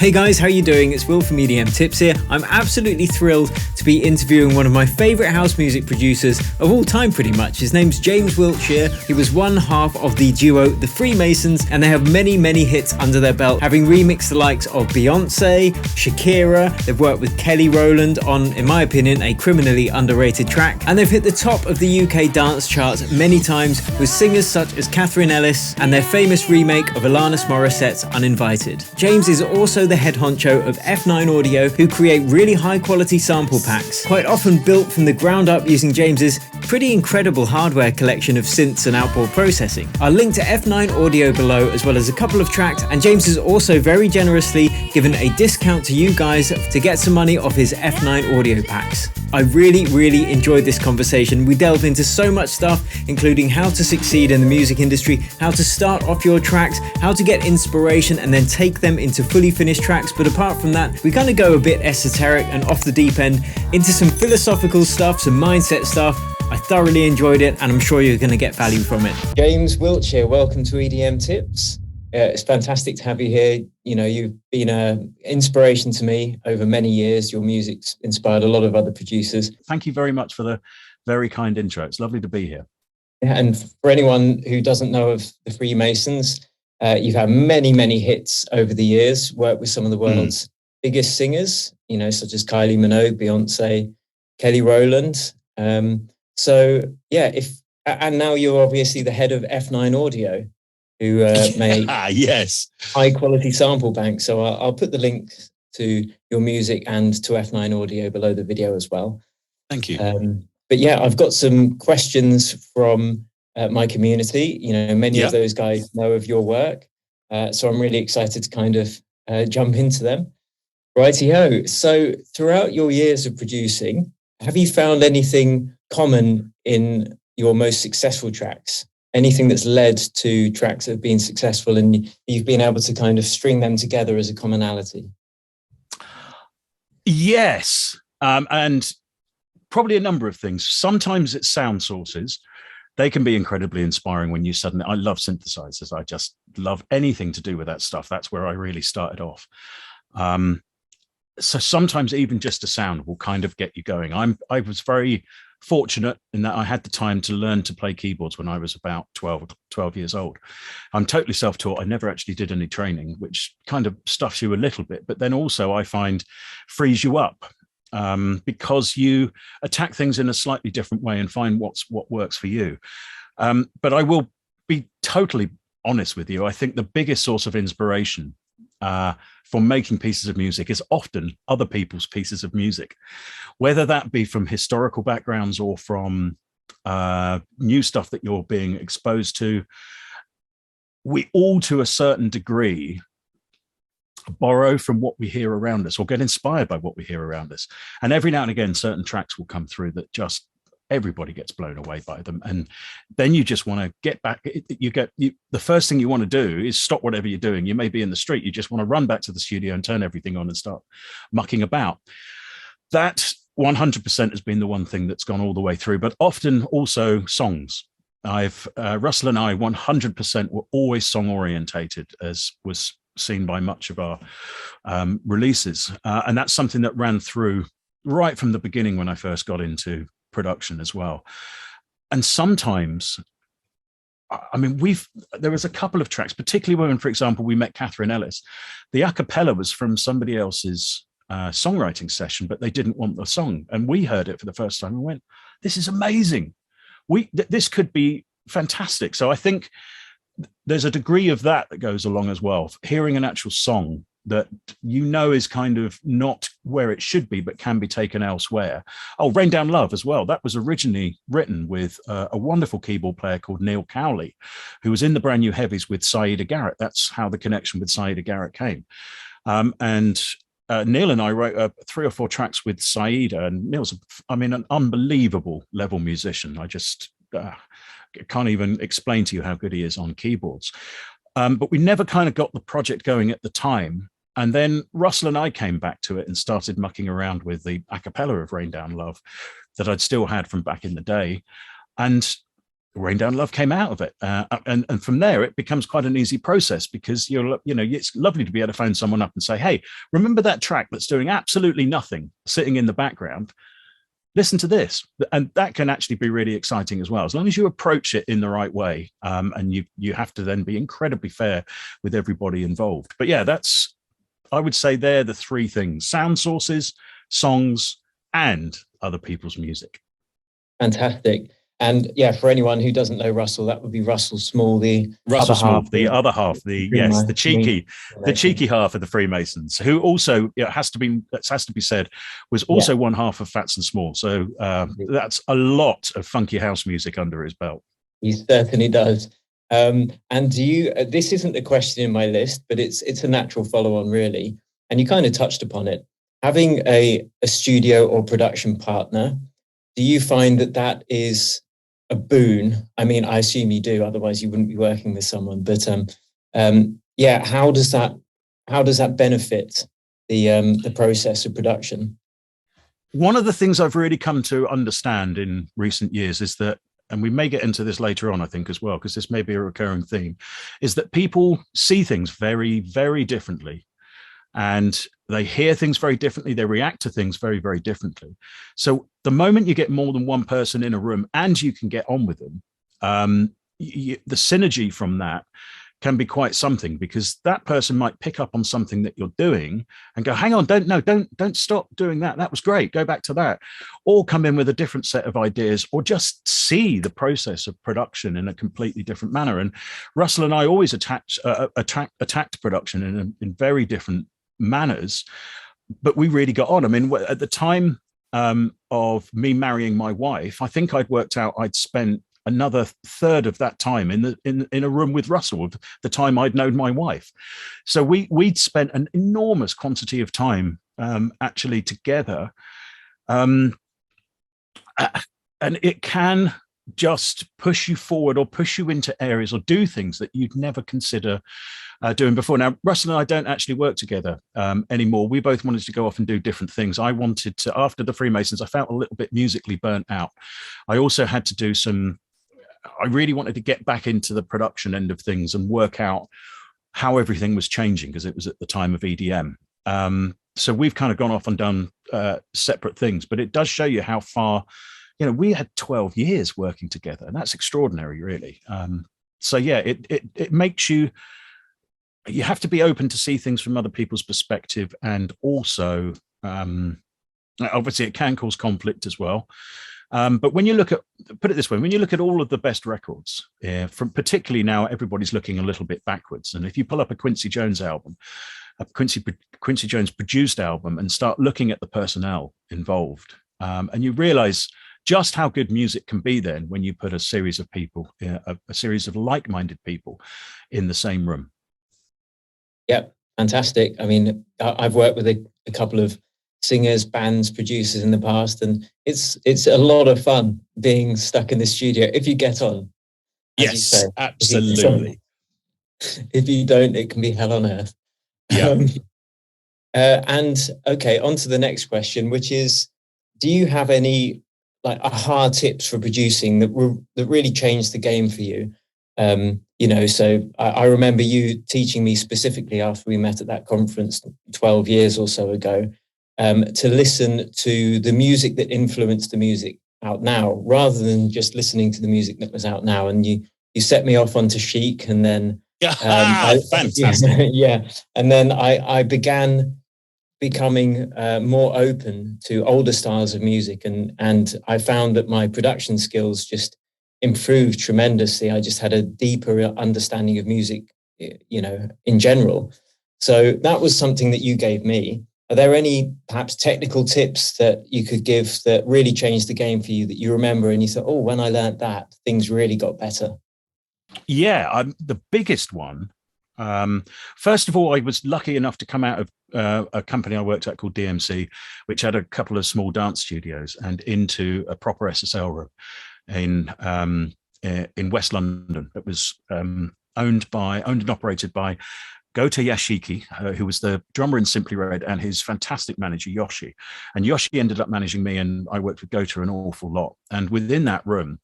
Hey guys, how you doing? It's Will from EDMTips here. I'm absolutely thrilled to be interviewing one of my favourite house music producers of all time pretty much. His name's James Wiltshire. He was one half of the duo The Freemasons, and they have many hits under their belt, having remixed the likes of Beyonce, Shakira. They've worked with Kelly Rowland on, in my opinion, a criminally underrated track, and they've hit the top of the UK dance charts many times with singers such as Catherine Ellis and their famous remake of Alanis Morissette's Uninvited. James is also the head honcho of F9 Audio, who create really high quality sample packs, quite often built from the ground up using James's pretty incredible hardware collection of synths and outboard processing. I'll link to F9 Audio below, as well as a couple of tracks, and James has also very generously given a discount to you guys to get some money off his F9 Audio packs. I really enjoyed this conversation. We delved into so much stuff, including how to succeed in the music industry, how to start off your tracks, how to get inspiration and then take them into fully finished tracks. But apart from that, we kind of go a bit esoteric and off the deep end into some philosophical stuff, some mindset stuff. I thoroughly enjoyed it, and I'm sure you're going to get value from it. James Wiltshire, welcome to EDMTips. It's fantastic to have you here. You know, you've been an inspiration to me over many years. Your music's inspired a lot of other producers. Thank you very much for the very kind intro. It's lovely to be here. Yeah, and for anyone who doesn't know of the Freemasons, you've had many hits over the years, worked with some of the world's biggest singers, you know, such as Kylie Minogue, Beyonce, Kelly Rowland. And now you're obviously the head of F9 Audio, who make yes, high quality sample banks. So I'll put the link to your music and to F9 Audio below the video as well. Thank you. But yeah, I've got some questions from my community. You know, many of those guys know of your work. So I'm really excited to kind of jump into them. Righty-ho. So throughout your years of producing, have you found anything common in your most successful tracks? Anything that's led to tracks that have been successful and you've been able to kind of string them together as a commonality? Yes. And probably a number of things. Sometimes it's sound sources. They can be incredibly inspiring when you suddenly, I love synthesizers. I just love anything to do with that stuff. That's where I really started off. So sometimes even just a sound will kind of get you going. I was very fortunate in that I had the time to learn to play keyboards when I was about 12 years old. I'm totally self-taught. I never actually did any training, which kind of stuffs you a little bit, but then also I find frees you up because you attack things in a slightly different way and find what works for you. But I will be totally honest with you. I think the biggest source of inspiration for making pieces of music is often other people's pieces of music, whether that be from historical backgrounds or from new stuff that you're being exposed to. We all, to a certain degree, borrow from what we hear around us or get inspired by what we hear around us. And every now and again, certain tracks will come through that just everybody gets blown away by them, and then you just want to get back. The first thing you want to do is stop whatever you're doing. You may be in the street, you just want to run back to the studio and turn everything on and start mucking about. That 100% has been the one thing that's gone all the way through, but often also songs. Russell and I 100% were always song orientated, as was seen by much of our releases, and that's something that ran through right from the beginning when I first got into production as well. And sometimes, I mean, there was a couple of tracks, particularly when, for example, we met Catherine Ellis. The a cappella was from somebody else's songwriting session, but they didn't want the song. And we heard it for the first time and went, this is amazing. This could be fantastic. So I think there's a degree of that goes along as well. Hearing an actual song that you know is kind of not where it should be, but can be taken elsewhere. Oh, Rain Down Love as well. That was originally written with a wonderful keyboard player called Neil Cowley, who was in the Brand New Heavies with Saida Garrett. That's how the connection with Saida Garrett came. And Neil and I wrote 3 or 4 tracks with Saida, and Neil's, an unbelievable level musician. I just can't even explain to you how good he is on keyboards. But we never kind of got the project going at the time. And then Russell and I came back to it and started mucking around with the a cappella of Rain Down Love that I'd still had from back in the day. And Rain Down Love came out of it, and from there it becomes quite an easy process, because it's lovely to be able to phone someone up and say, hey, remember that track that's doing absolutely nothing sitting in the background? Listen to this. And that can actually be really exciting as well, as long as you approach it in the right way. And you have to then be incredibly fair with everybody involved. But yeah, I would say they're the three things: sound sources, songs, and other people's music. Fantastic. And yeah, for anyone who doesn't know Russell, that would be Russell Small, the Russell other Small, half, the other half, the cheeky half of the Freemasons, who also, has to be said, was also one half of Fats and Small. So that's a lot of funky house music under his belt. He certainly does. And this isn't a question in my list, but it's a natural follow-on, really. And you kind of touched upon it. Having a studio or production partner, do you find that is a boon? I mean, I assume you do, otherwise you wouldn't be working with someone. But how does that benefit the process of production? One of the things I've really come to understand in recent years is that, and we may get into this later on, I think, as well, because this may be a recurring theme, is that people see things very, very differently. And they hear things very differently. They react to things very, very differently. So the moment you get more than one person in a room and you can get on with them, the synergy from that can be quite something, because that person might pick up on something that you're doing and go, hang on, don't stop doing that. That was great. Go back to that. Or come in with a different set of ideas, or just see the process of production in a completely different manner. And Russell and I always attacked production in very different manners, but we really got on. I mean, at the time of me marrying my wife, I think I'd worked out I'd spent another third of that time in a room with Russell, of the time I'd known my wife. So we'd spent an enormous quantity of time actually together, and it can just push you forward, or push you into areas, or do things that you'd never consider doing before. Now, Russell and I don't actually work together anymore. We both wanted to go off and do different things. I wanted to, after the Freemasons, I felt a little bit musically burnt out. I also had to do I really wanted to get back into the production end of things and work out how everything was changing, because it was at the time of EDM. So we've kind of gone off and done separate things, but it does show you how far, we had 12 years working together, and that's extraordinary, really. So yeah, it makes you have to be open to see things from other people's perspective. And also, obviously it can cause conflict as well. But when you put it this way, when you look at all of the best records, from particularly now, everybody's looking a little bit backwards. And if you pull up a Quincy Jones album, a Quincy Jones produced album, and start looking at the personnel involved, and you realize just how good music can be then when you put a series of people, a series of like-minded people in the same room. Yeah, fantastic. I mean, I've worked with a couple of singers, bands, producers in the past, and it's a lot of fun being stuck in the studio if you get on. Yes, you say. Absolutely. If you don't, it can be hell on earth. Yeah. And okay, on to the next question, which is, do you have any aha tips for producing that really changed the game for you? So I remember you teaching me specifically after we met at that conference 12 years or so ago, to listen to the music that influenced the music out now, rather than just listening to the music that was out now. And you set me off onto Chic, and then fantastic. Yeah, and then I began becoming more open to older styles of music, and I found that my production skills just improved tremendously. I just had a deeper understanding of music, in general. So that was something that you gave me. Are there any perhaps technical tips that you could give that really changed the game for you, that you remember and you thought, oh, when I learned that, things really got better? Yeah, the biggest one. First of all, I was lucky enough to come out of a company I worked at called DMC, which had a couple of small dance studios, and into a proper SSL room in West London that was owned and operated by Gota Yashiki, who was the drummer in Simply Red, and his fantastic manager, Yoshi. And Yoshi ended up managing me, and I worked with Gota an awful lot. And within that room,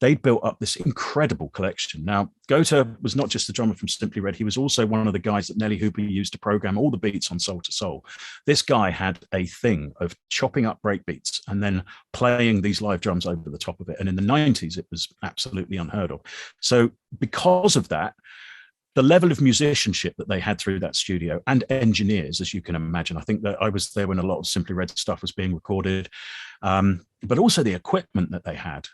they built up this incredible collection. Now, Gota was not just the drummer from Simply Red, he was also one of the guys that Nelly Hooper used to program all the beats on Soul to Soul. This guy had a thing of chopping up break beats and then playing these live drums over the top of it. And in the 90s, it was absolutely unheard of. So because of that, the level of musicianship that they had through that studio, and engineers, as you can imagine. I think that I was there when a lot of Simply Red stuff was being recorded, but also the equipment that they had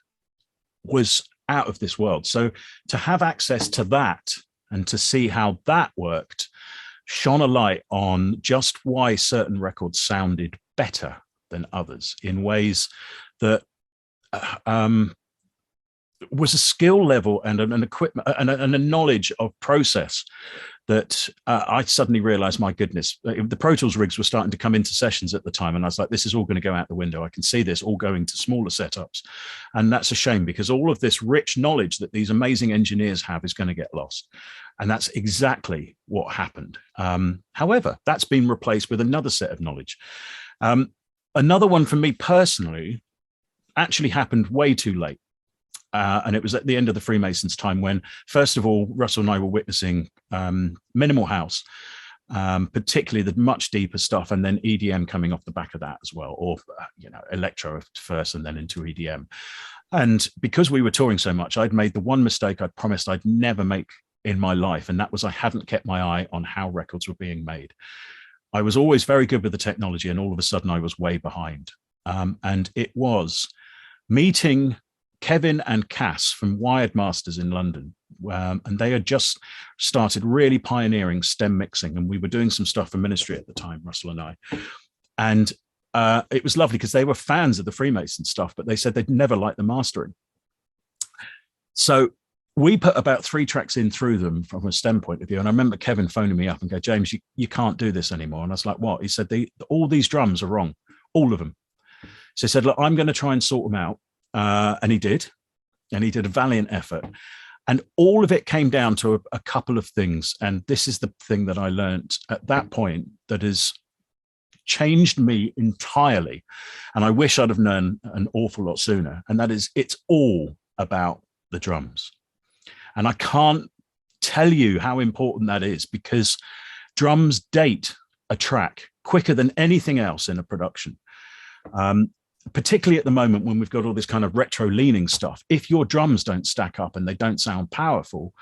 was out of this world. So to have access to that and to see how that worked shone a light on just why certain records sounded better than others in ways that was a skill level and an equipment and a knowledge of process that I suddenly realized, my goodness, the Pro Tools rigs were starting to come into sessions at the time. And I was like, this is all going to go out the window. I can see this all going to smaller setups. And that's a shame, because all of this rich knowledge that these amazing engineers have is going to get lost. And that's exactly what happened. However, that's been replaced with another set of knowledge. Another one for me personally actually happened way too late. And it was at the end of the Freemasons time when, first of all, Russell and I were witnessing minimal house, particularly the much deeper stuff, and then EDM coming off the back of that as well, or, electro first and then into EDM. And because we were touring so much, I'd made the one mistake I'd promised I'd never make in my life, and that was I hadn't kept my eye on how records were being made. I was always very good with the technology, and all of a sudden I was way behind. And it was meeting Kevin and Cass from Wired Masters in London, and they had just started really pioneering stem mixing, and we were doing some stuff for Ministry at the time, Russell and I. And it was lovely because they were fans of the Freemason stuff, but they said they'd never liked the mastering. So we put about 3 tracks in through them from a stem point of view. And I remember Kevin phoning me up and go, James, you can't do this anymore. And I was like, what? He said, all these drums are wrong, all of them. So he said, look, I'm going to try and sort them out. And he did. And he did a valiant effort. And all of it came down to a couple of things. And this is the thing that I learned at that point that has changed me entirely. And I wish I'd have known an awful lot sooner. And that is, it's all about the drums. And I can't tell you how important that is, because drums date a track quicker than anything else in a production. Particularly at the moment when we've got all this kind of retro leaning stuff. If your drums don't stack up and they don't sound powerful,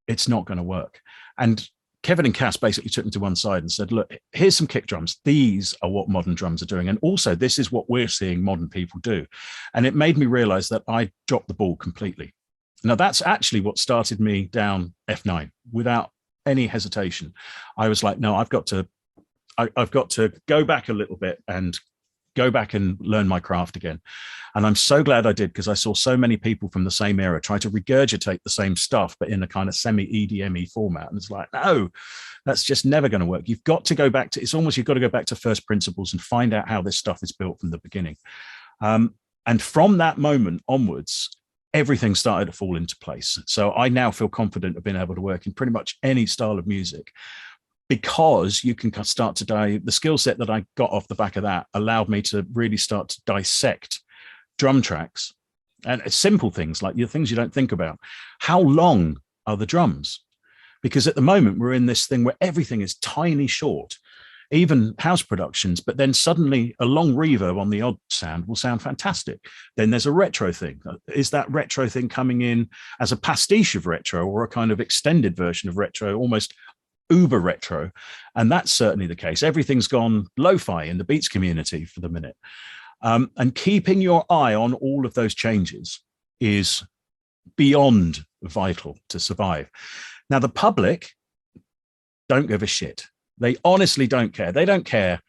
it's not going to work. And Kevin and Cass basically took me to one side and said, look, here's some kick drums. These are what modern drums are doing. And also this is what we're seeing modern people do. And it made me realize that I dropped the ball completely. Now that's actually what started me down F9 without any hesitation. I was like, no, I've got to go back a little bit and go back and learn my craft again. And I'm so glad I did, because I saw so many people from the same era try to regurgitate the same stuff, but in a kind of semi-EDM-y format. And it's like, no, that's just never going to work. You've got to go back to, it's almost, you've got to go back to first principles and find out how this stuff is built from the beginning. And from that moment onwards, everything started to fall into place. So I now feel confident of being able to work in pretty much any style of music, because you can start to the skill set that I got off the back of that allowed me to really start to dissect drum tracks, and simple things like the things you don't think about. How long are the drums? Because at the moment we're in this thing where everything is tiny short, even house productions, but then suddenly a long reverb on the odd sound will sound fantastic. Then there's a retro thing. Is that retro thing coming in as a pastiche of retro, or a kind of extended version of retro, almost uber retro? And that's certainly the case. Everything's gone lo-fi in the beats community for the minute. And keeping your eye on all of those changes is beyond vital to survive. Now, the public don't give a shit. They honestly don't care. They don't care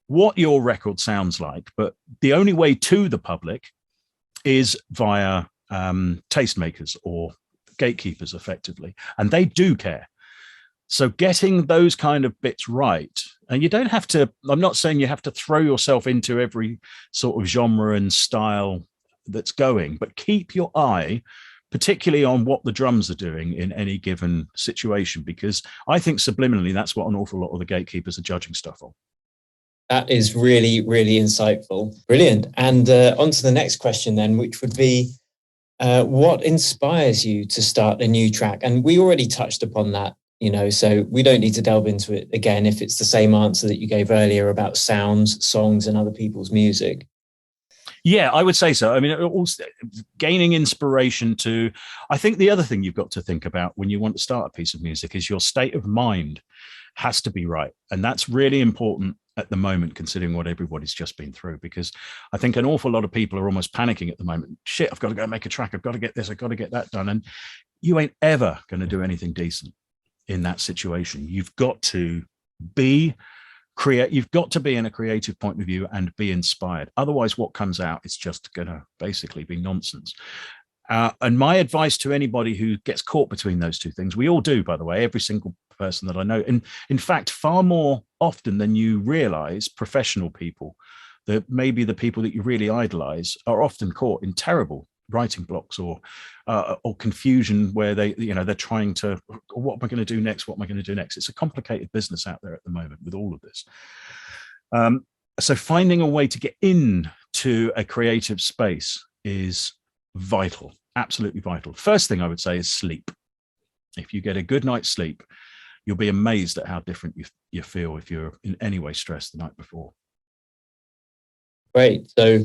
what your record sounds like, but the only way to the public is via tastemakers or gatekeepers, effectively. And they do care. So getting those kind of bits right, and you don't have to, I'm not saying you have to throw yourself into every sort of genre and style that's going, but keep your eye particularly on what the drums are doing in any given situation, because I think subliminally that's what an awful lot of the gatekeepers are judging stuff on. That is really, really insightful. Brilliant. And on to the next question then, which would be, what inspires you to start a new track? And we already touched upon that, so we don't need to delve into it again if it's the same answer that you gave earlier about sounds, songs, and other people's music. Yeah, I would say so. I mean, also gaining inspiration to, I think the other thing you've got to think about when you want to start a piece of music is your state of mind has to be right. And that's really important at the moment, considering what everybody's just been through, because I think an awful lot of people are almost panicking at the moment. Shit, I've got to go make a track. I've got to get this. I've got to get that done. And you ain't ever going to do anything decent in that situation. You've got to be you've got to be in a creative point of view and be inspired. Otherwise, what comes out is just going to basically be nonsense. And my advice to anybody who gets caught between those two things, we all do, by the way, every single person that I know. And in fact, far more often than you realize, professional people, that maybe the people that you really idolize, are often caught in terrible writing blocks or confusion where they're trying to, what am I going to do next? What am I going to do next? It's a complicated business out there at the moment with all of this. So finding a way to get into a creative space is vital, absolutely vital. First thing I would say is sleep. If you get a good night's sleep, you'll be amazed at how different you feel if you're in any way stressed the night before. Great. So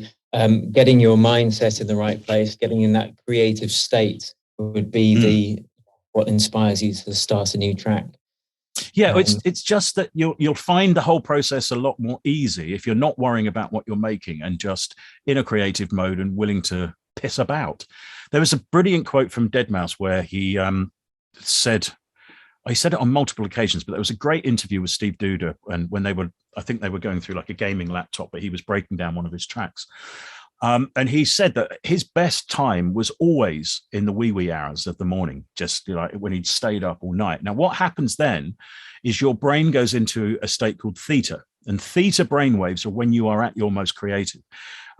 getting your mindset in the right place, getting in that creative state would be what inspires you to start a new track. Yeah, it's just that you'll find the whole process a lot more easy if you're not worrying about what you're making and just in a creative mode and willing to piss about. There was a brilliant quote from Deadmau5 where he said it on multiple occasions, but there was a great interview with Steve Duda, and when I think they were going through like a gaming laptop, but he was breaking down one of his tracks. And he said that his best time was always in the wee hours of the morning, just like when he'd stayed up all night. Now, what happens then is your brain goes into a state called theta, and theta brainwaves are when you are at your most creative.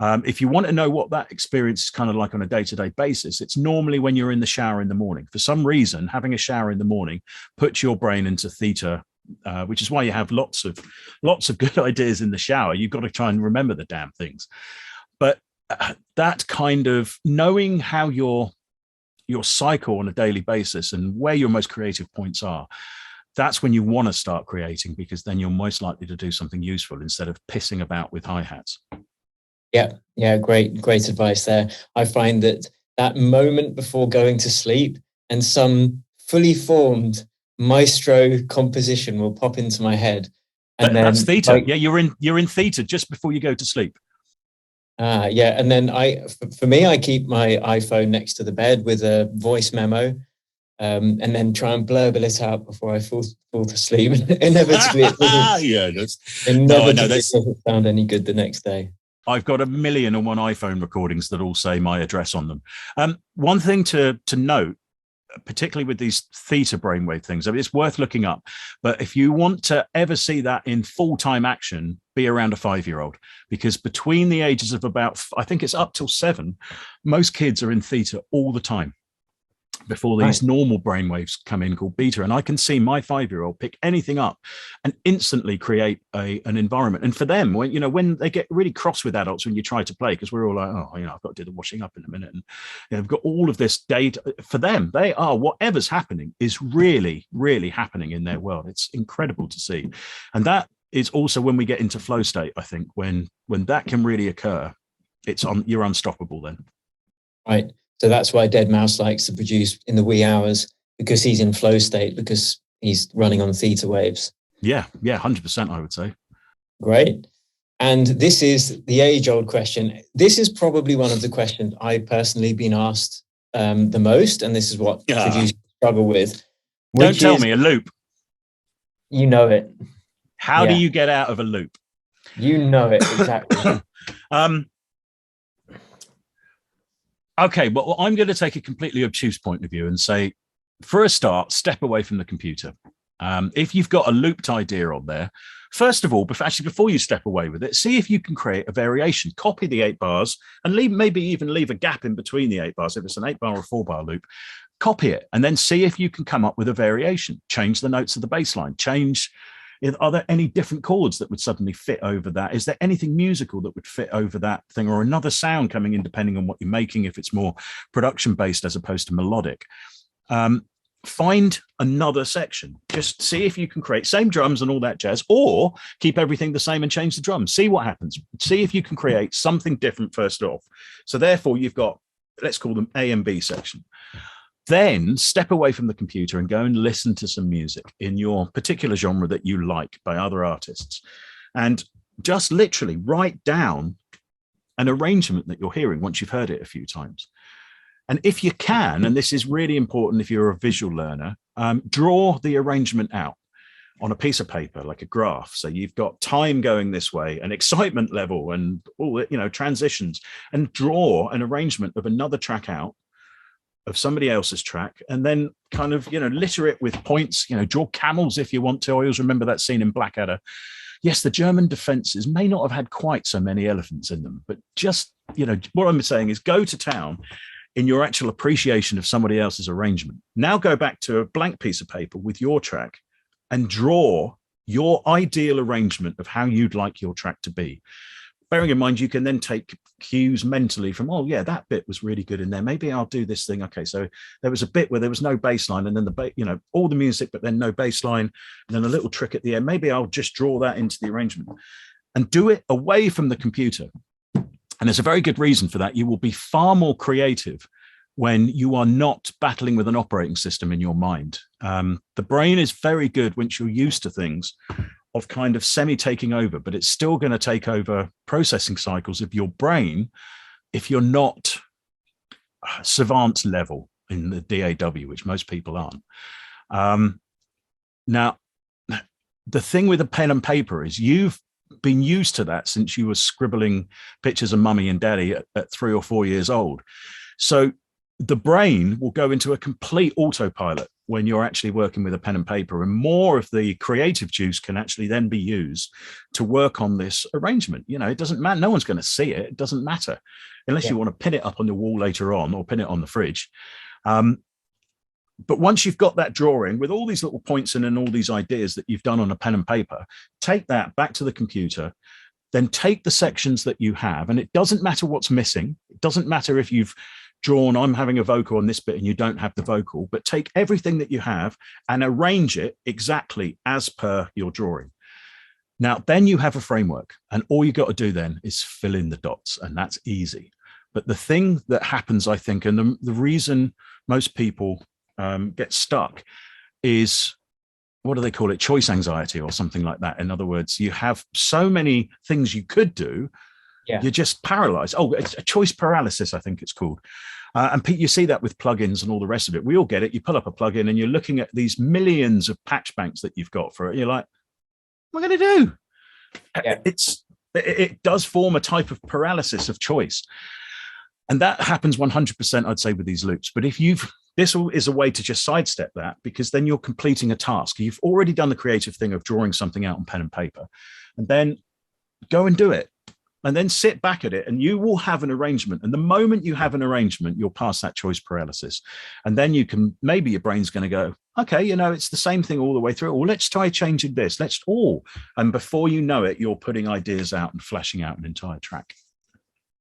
If you want to know what that experience is kind of like on a day-to-day basis, it's normally when you're in the shower in the morning. For some reason, having a shower in the morning puts your brain into theta, which is why you have lots of good ideas in the shower. You've got to try and remember the damn things. But that kind of knowing how your cycle on a daily basis and where your most creative points are, that's when you want to start creating, because then you're most likely to do something useful instead of pissing about with hi-hats. Yeah, great advice there. I find that moment before going to sleep and some fully formed maestro composition will pop into my head. And that's theta. Yeah, you're in theta just before you go to sleep. Yeah, and then for me, I keep my iPhone next to the bed with a voice memo, and then try and blurble it out before I fall to sleep. Inevitably, it doesn't sound any good the next day. I've got 1,000,001 iPhone recordings that all say my address on them. One thing to note, particularly with these theta brainwave things, I mean, it's worth looking up. But if you want to ever see that in full-time action, be around a 5-year-old, because between the ages of about, I think it's up till 7, most kids are in theta all the time before these normal brainwaves come in called beta. And I can see my 5-year-old pick anything up and instantly create an environment. And for them, when they get really cross with adults when you try to play, because we're all like, I've got to do the washing up in a minute, and they've got all of this data. For them, they are, whatever's happening is really, really happening in their world. It's incredible to see. And that is also when we get into flow state, I think, when that can really occur, you're unstoppable then. Right. So that's why Deadmau5 likes to produce in the wee hours, because he's in flow state, because he's running on theta waves. Yeah, 100%, I would say. Great. And this is the age-old question. This is probably one of the questions I've personally been asked the most, and this is what producers struggle with. Don't tell me a loop. You know it. How do you get out of a loop? You know it, exactly. Okay, well, I'm going to take a completely obtuse point of view and say, for a start, step away from the computer. If you've got a looped idea on there, First of all, before you step away with it, see if you can create a variation. Copy the 8 bars and maybe even leave a gap in between the 8 bars. If it's an 8 bar or 4 bar loop, copy it and then see if you can come up with a variation. Change the notes of the bass line. Are there any different chords that would suddenly fit over that? Is there anything musical that would fit over that thing, or another sound coming in depending on what you're making, if it's more production based as opposed to melodic? Find another section. Just see if you can create same drums and all that jazz, or keep everything the same and change the drums. See what happens. See if you can create something different first off. So therefore you've got, let's call them A and B section. Then step away from the computer and go and listen to some music in your particular genre that you like by other artists. And just literally write down an arrangement that you're hearing once you've heard it a few times. And if you can, and this is really important if you're a visual learner, draw the arrangement out on a piece of paper, like a graph. So you've got time going this way, an excitement level, and all, transitions, and draw an arrangement of another track out of somebody else's track, and then kind of, litter it with points, draw camels if you want to. I always remember that scene in Blackadder. Yes, the German defenses may not have had quite so many elephants in them, but just, what I'm saying is go to town in your actual appreciation of somebody else's arrangement. Now go back to a blank piece of paper with your track and draw your ideal arrangement of how you'd like your track to be. Bearing in mind, you can then take cues mentally from, oh yeah, that bit was really good in there. Maybe I'll do this thing. Okay, so there was a bit where there was no bass line, and then all the music, but then no bass line, and then a little trick at the end. Maybe I'll just draw that into the arrangement and do it away from the computer. And there's a very good reason for that. You will be far more creative when you are not battling with an operating system in your mind. The brain is very good once you're used to things of kind of semi-taking over, but it's still going to take over processing cycles of your brain if you're not savant level in the DAW, which most people aren't. Now, the thing with a pen and paper is you've been used to that since you were scribbling pictures of mummy and daddy at 3 or 4 years old. So the brain will go into a complete autopilot when you're actually working with a pen and paper, and more of the creative juice can actually then be used to work on this arrangement. It doesn't matter. No one's going to see it. It doesn't matter unless you want to pin it up on the wall later on or pin it on the fridge. But once you've got that drawing with all these little points in and all these ideas that you've done on a pen and paper, take that back to the computer, then take the sections that you have, and it doesn't matter what's missing. It doesn't matter if you've drawn, I'm having a vocal on this bit and you don't have the vocal, but take everything that you have and arrange it exactly as per your drawing. Now, then you have a framework, and all you got to do then is fill in the dots, and that's easy. But the thing that happens, I think, and the reason most people get stuck is, what do they call it? Choice anxiety or something like that. In other words, you have so many things you could do. Yeah. You're just paralyzed. Oh, it's a choice paralysis, I think it's called. And you see that with plugins and all the rest of it. We all get it. You pull up a plugin and you're looking at these millions of patch banks that you've got for it. You're like, what am I going to do? Yeah. It does form a type of paralysis of choice. And that happens 100%, I'd say, with these loops. But this is a way to just sidestep that, because then you're completing a task. You've already done the creative thing of drawing something out on pen and paper, and then go and do it. And then sit back at it, and you will have an arrangement. And the moment you have an arrangement, you'll pass that choice paralysis. And then maybe your brain's going to go, okay, it's the same thing all the way through. Well, let's try changing this. And before you know it, you're putting ideas out and fleshing out an entire track.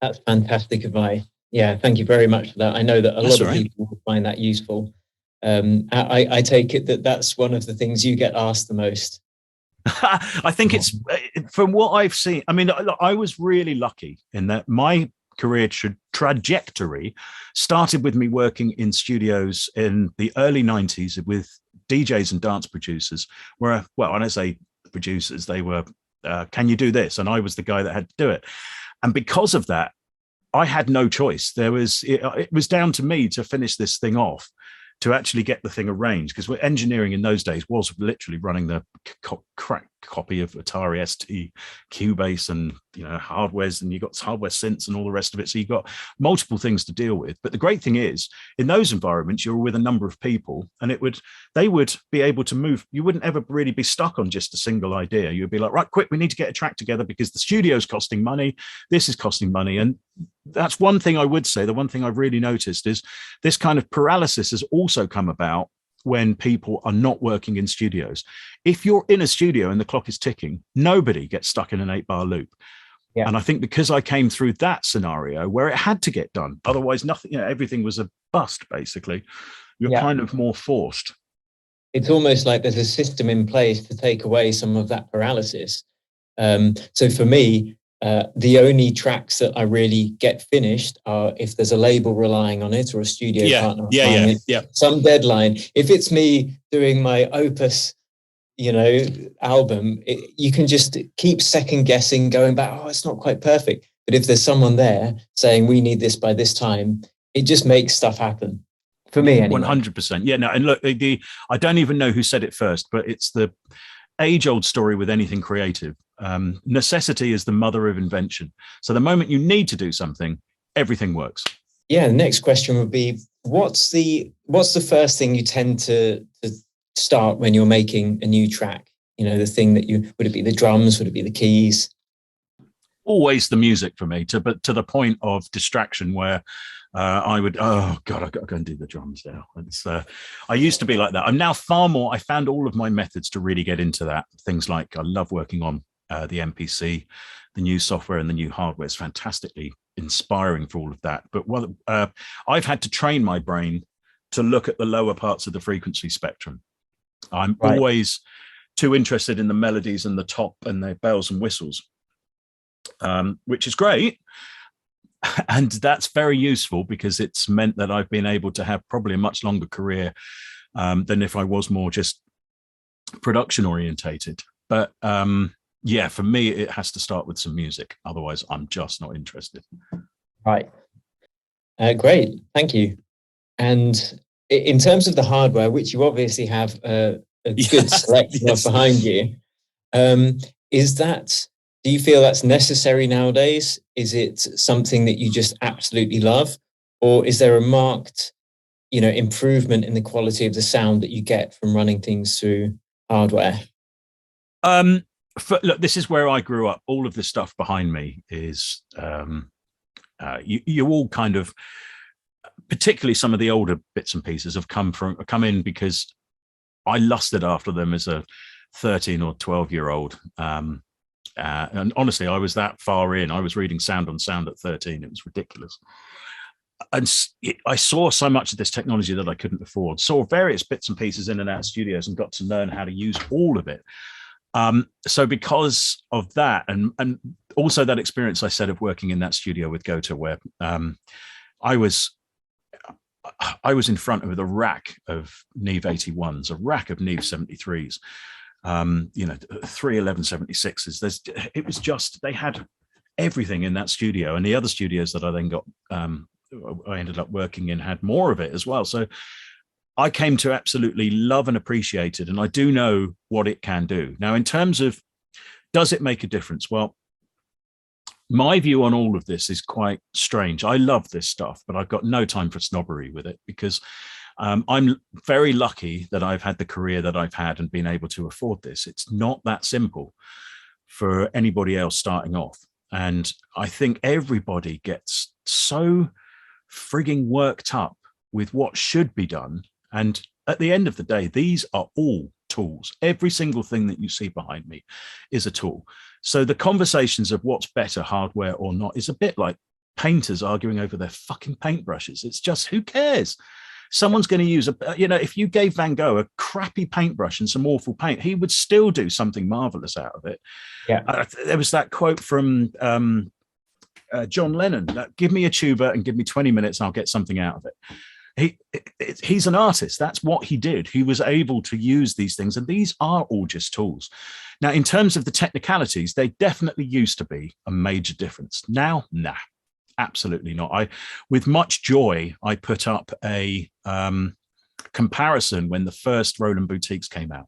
That's fantastic advice. Yeah, thank you very much for that. I know that a lot of people will find that useful. I take it that's one of the things you get asked the most. I think it's, from what I've seen, I mean, I was really lucky in that my career trajectory started with me working in studios in the early 90s with DJs and dance producers, where, well, when I say producers, they were, can you do this? And I was the guy that had to do it. And because of that, I had no choice. It was down to me to finish this thing off, to actually get the thing arranged, because engineering in those days was literally running the crack copy of Atari ST, Cubase, and hardwares, and you got hardware synths and all the rest of it. So you got multiple things to deal with. But the great thing is, in those environments, you're with a number of people, and they would be able to move. You wouldn't ever really be stuck on just a single idea. You'd be like, right, quick, we need to get a track together because the studio's costing money. This is costing money. And that's one thing I would say. The one thing I've really noticed is this kind of paralysis has also come about when people are not working in studios. If you're in a studio and the clock is ticking, nobody gets stuck in an 8-bar loop. Yeah. And I think because I came through that scenario where it had to get done, otherwise nothing, everything was a bust, basically. You're kind of more forced. It's almost like there's a system in place to take away some of that paralysis. So for me, the only tracks that I really get finished are if there's a label relying on it or a studio partner relying on it. Some deadline. If it's me doing my opus, album, you can just keep second guessing, going back, oh, it's not quite perfect. But if there's someone there saying we need this by this time, it just makes stuff happen. For me, anyway. 100%. Yeah, no, and look, I don't even know who said it first, but it's the age-old story with anything creative. Necessity is the mother of invention. So the moment you need to do something, everything works. Yeah, the next question would be, what's the first thing you tend to start when you're making a new track? The thing that would it be the drums? Would it be the keys? Always the music for me, but to the point of distraction where I would, oh God, I've got to go and do the drums now. I used to be like that. I'm now far more, I found all of my methods to really get into that. Things like I love working on the MPC, the new software and the new hardware is fantastically inspiring for all of that. But I've had to train my brain to look at the lower parts of the frequency spectrum. I'm always too interested in the melodies and the top and the bells and whistles, which is great. And that's very useful because it's meant that I've been able to have probably a much longer career than if I was more just production orientated. But for me, it has to start with some music. Otherwise, I'm just not interested. Right. Great. Thank you. And in terms of the hardware, which you obviously have a good selection of behind you, do you feel that's necessary nowadays? Is it something that you just absolutely love? Or is there a marked, improvement in the quality of the sound that you get from running things through hardware? Look, this is where I grew up. All of this stuff behind me is, you all kind of, particularly some of the older bits and pieces have come in because I lusted after them as a 13 or 12-year-old. And honestly, I was that far in. I was reading Sound on Sound at 13. It was ridiculous. And I saw so much of this technology that I couldn't afford. Saw various bits and pieces in and out of studios and got to learn how to use all of it. So because of that, and also that experience I said of working in that studio with Gota, where I was in front of a rack of Neve 81s, a rack of Neve 73s, 31176s. It was just, they had everything in that studio, and the other studios that I then got, I ended up working in had more of it as well. So I came to absolutely love and appreciate it, and I do know what it can do. Now, in terms of, does it make a difference? Well, my view on all of this is quite strange. I love this stuff, but I've got no time for snobbery with it because I'm very lucky that I've had the career that I've had and been able to afford this. It's not that simple for anybody else starting off. And I think everybody gets so frigging worked up with what should be done. And at the end of the day, these are all tools. Every single thing that you see behind me is a tool. So the conversations of what's better, hardware or not, is a bit like painters arguing over their fucking paintbrushes. It's just, who cares? Someone's going to use if you gave Van Gogh a crappy paintbrush and some awful paint, he would still do something marvelous out of it. Yeah. There was that quote from John Lennon, give me a tuba and give me 20 minutes and I'll get something out of it. He's an artist. That's what he did. He was able to use these things, and these are all just tools. Now, in terms of the technicalities, they definitely used to be a major difference. Now, nah, absolutely not. With much joy, I put up a comparison when the first Roland boutiques came out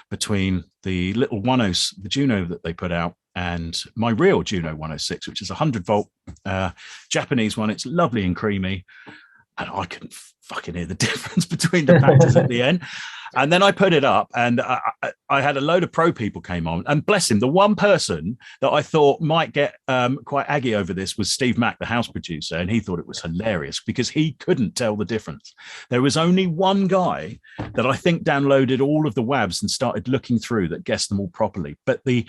between the little the Juno that they put out and my real Juno 106, which is a 100-volt Japanese one. It's lovely and creamy, and I couldn't fucking hear the difference between the patches at the end. And then I put it up, and I had a load of pro people came on, and bless him, the one person that I thought might get quite aggy over this was Steve Mack, the house producer, and he thought it was hilarious because he couldn't tell the difference. There was only one guy that I think downloaded all of the WAVs and started looking through that guessed them all properly. But the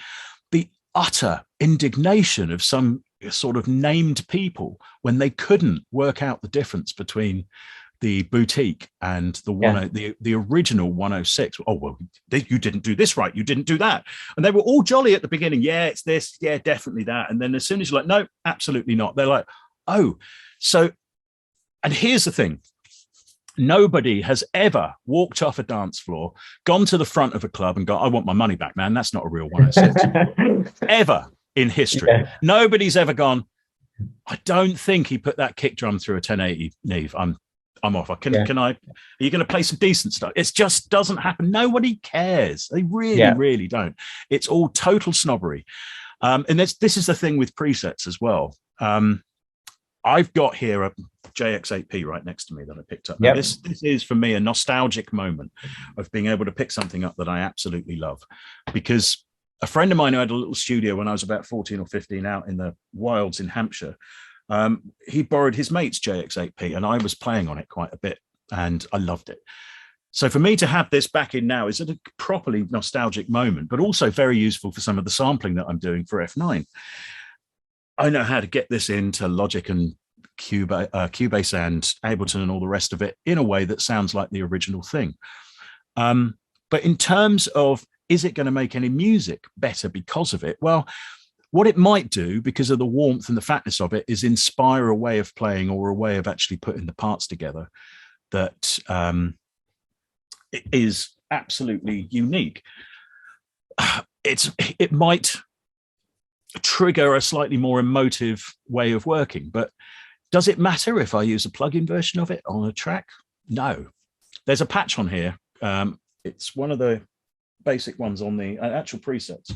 utter indignation of some sort of named people when they couldn't work out the difference between the boutique and the original 106. Oh, well, you didn't do this right. You didn't do that. And they were all jolly at the beginning. Yeah, it's this. Yeah, definitely that. And then as soon as you're like, no, absolutely not. They're like, oh, so, and here's the thing. Nobody has ever walked off a dance floor, gone to the front of a club and gone, I want my money back, man. That's not a real 106. Ever in history. Yeah. Nobody's ever gone, I don't think he put that kick drum through a 1080 Neve. I'm off. Can I? Are you going to play some decent stuff? It just doesn't happen. Nobody cares. They really don't. It's all total snobbery. And this is the thing with presets as well. I've got here a JX8P right next to me that I picked up. Yep. This is for me a nostalgic moment of being able to pick something up that I absolutely love, because a friend of mine who had a little studio when I was about 14 or 15 out in the wilds in Hampshire, he borrowed his mate's JX8P and I was playing on it quite a bit and I loved it. So for me to have this back in now is a properly nostalgic moment, but also very useful for some of the sampling that I'm doing for F9. I know how to get this into Logic and Cubase and Ableton and all the rest of it in a way that sounds like the original thing. But in terms of, is it going to make any music better because of it? Well, what it might do, because of the warmth and the fatness of it, is inspire a way of playing or a way of actually putting the parts together that it is absolutely unique. It might trigger a slightly more emotive way of working, but does it matter if I use a plug-in version of it on a track? No. There's a patch on here. It's one of the basic ones on the actual presets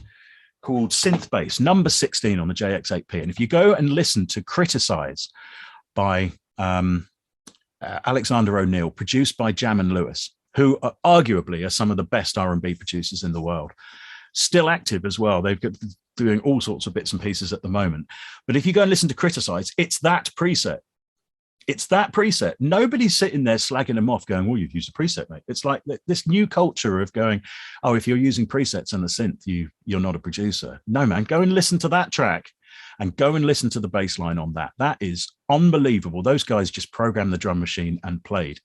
called Synth Bass, number 16 on the JX8P. And if you go and listen to Criticize by Alexander O'Neill, produced by Jam and Lewis, who are arguably are some of the best R&B producers in the world, still active as well. They've got doing all sorts of bits and pieces at the moment. But if you go and listen to Criticize, it's that preset. It's that preset. Nobody's sitting there slagging them off going, well, you've used a preset, mate. It's like this new culture of going, oh, if you're using presets and a synth, you're not a producer. No, man, go and listen to that track and go and listen to the bass line on that. That is unbelievable. Those guys just programmed the drum machine and played.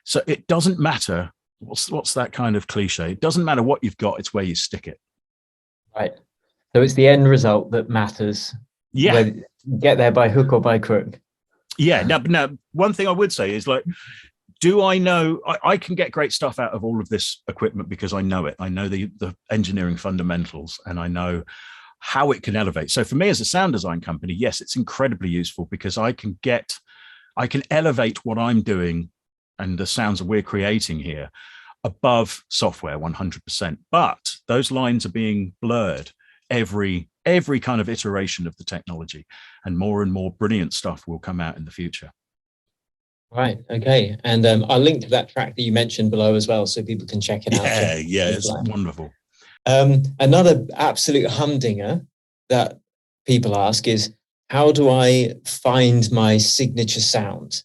So it doesn't matter. What's that kind of cliche? It doesn't matter what you've got. It's where you stick it. Right. So it's the end result that matters. Yeah. Whether you get there by hook or by crook. Yeah. Now, one thing I would say is, like, do I know I can get great stuff out of all of this equipment because I know it. I know the engineering fundamentals and I know how it can elevate. So for me as a sound design company, yes, it's incredibly useful because I can elevate what I'm doing and the sounds that we're creating here above software 100%. But those lines are being blurred every kind of iteration of the technology, and more brilliant stuff will come out in the future. Right. Okay. And I'll link to that track that you mentioned below as well, so people can check it out. Yeah, it's wonderful. Another absolute humdinger that people ask is, how do I find my signature sound?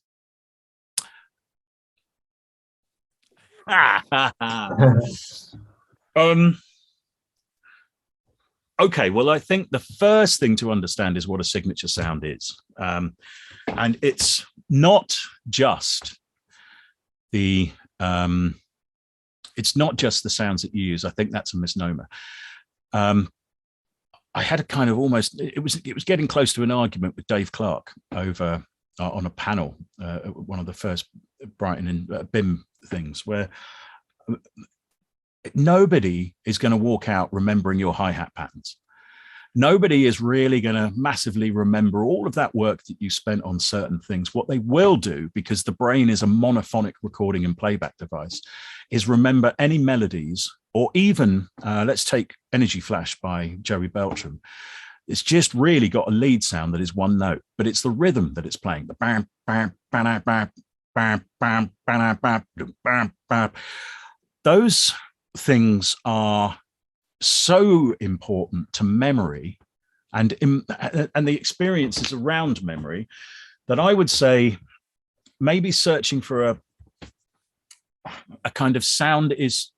Okay, well, I think the first thing to understand is what a signature sound is. And it's not just the sounds that you use. I think that's a misnomer. I had a kind of almost, it was getting close to an argument with Dave Clark over on a panel, one of the first Brighton and BIM things, where nobody is going to walk out remembering your hi-hat patterns. Nobody is really going to massively remember all of that work that you spent on certain things. What they will do, because the brain is a monophonic recording and playback device, is remember any melodies, or even, let's take Energy Flash by Joey Beltram. It's just really got a lead sound that is one note, but it's the rhythm that it's playing. The bam, bam, bam, bam, bam, bam, bam, bam, bam. Those things are so important to memory and the experiences around memory, that I would say maybe searching for a kind of sound is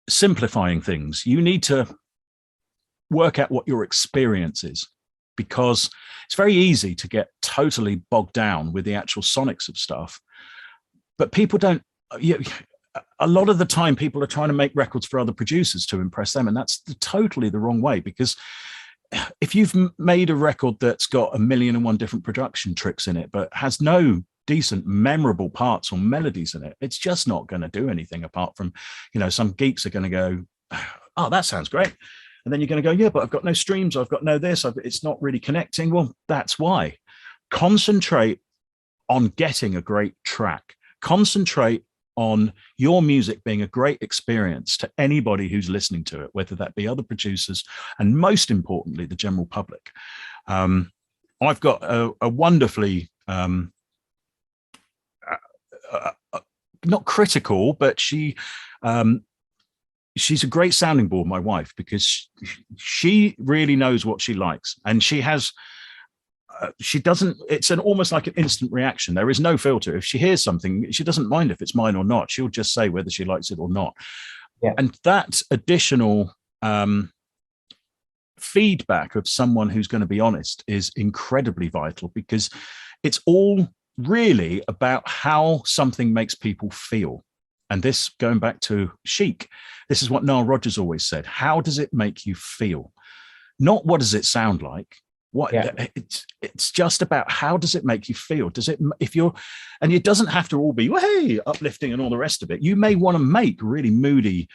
simplifying things. You need to work out what your experience is, because it's very easy to get totally bogged down with the actual sonics of stuff. But people don't, a lot of the time people are trying to make records for other producers to impress them. And that's totally the wrong way, because if you've made a record that's got 1,000,001 different production tricks in it, but has no decent, memorable parts or melodies in it, it's just not going to do anything apart from, some geeks are going to go, oh, that sounds great. And then you're going to go, yeah, but I've got no streams. I've got no this. It's not really connecting. Well, that's why. Concentrate on getting a great track. Concentrate on your music being a great experience to anybody who's listening to it, whether that be other producers and, most importantly, the general public. I've got a wonderfully, not critical, but she's a great sounding board, my wife, because she really knows what she likes, and she doesn't, it's almost like an instant reaction. There is no filter. If she hears something, she doesn't mind if it's mine or not. She'll just say whether she likes it or not. Yeah. And that additional feedback of someone who's going to be honest is incredibly vital, because it's all really about how something makes people feel. And this, going back to Chic, this is what Nile Rodgers always said. How does it make you feel? Not what does it sound like? It's just about how does it make you feel? Does it, and it doesn't have to all be, hey, uplifting and all the rest of it. You may want to make really moody,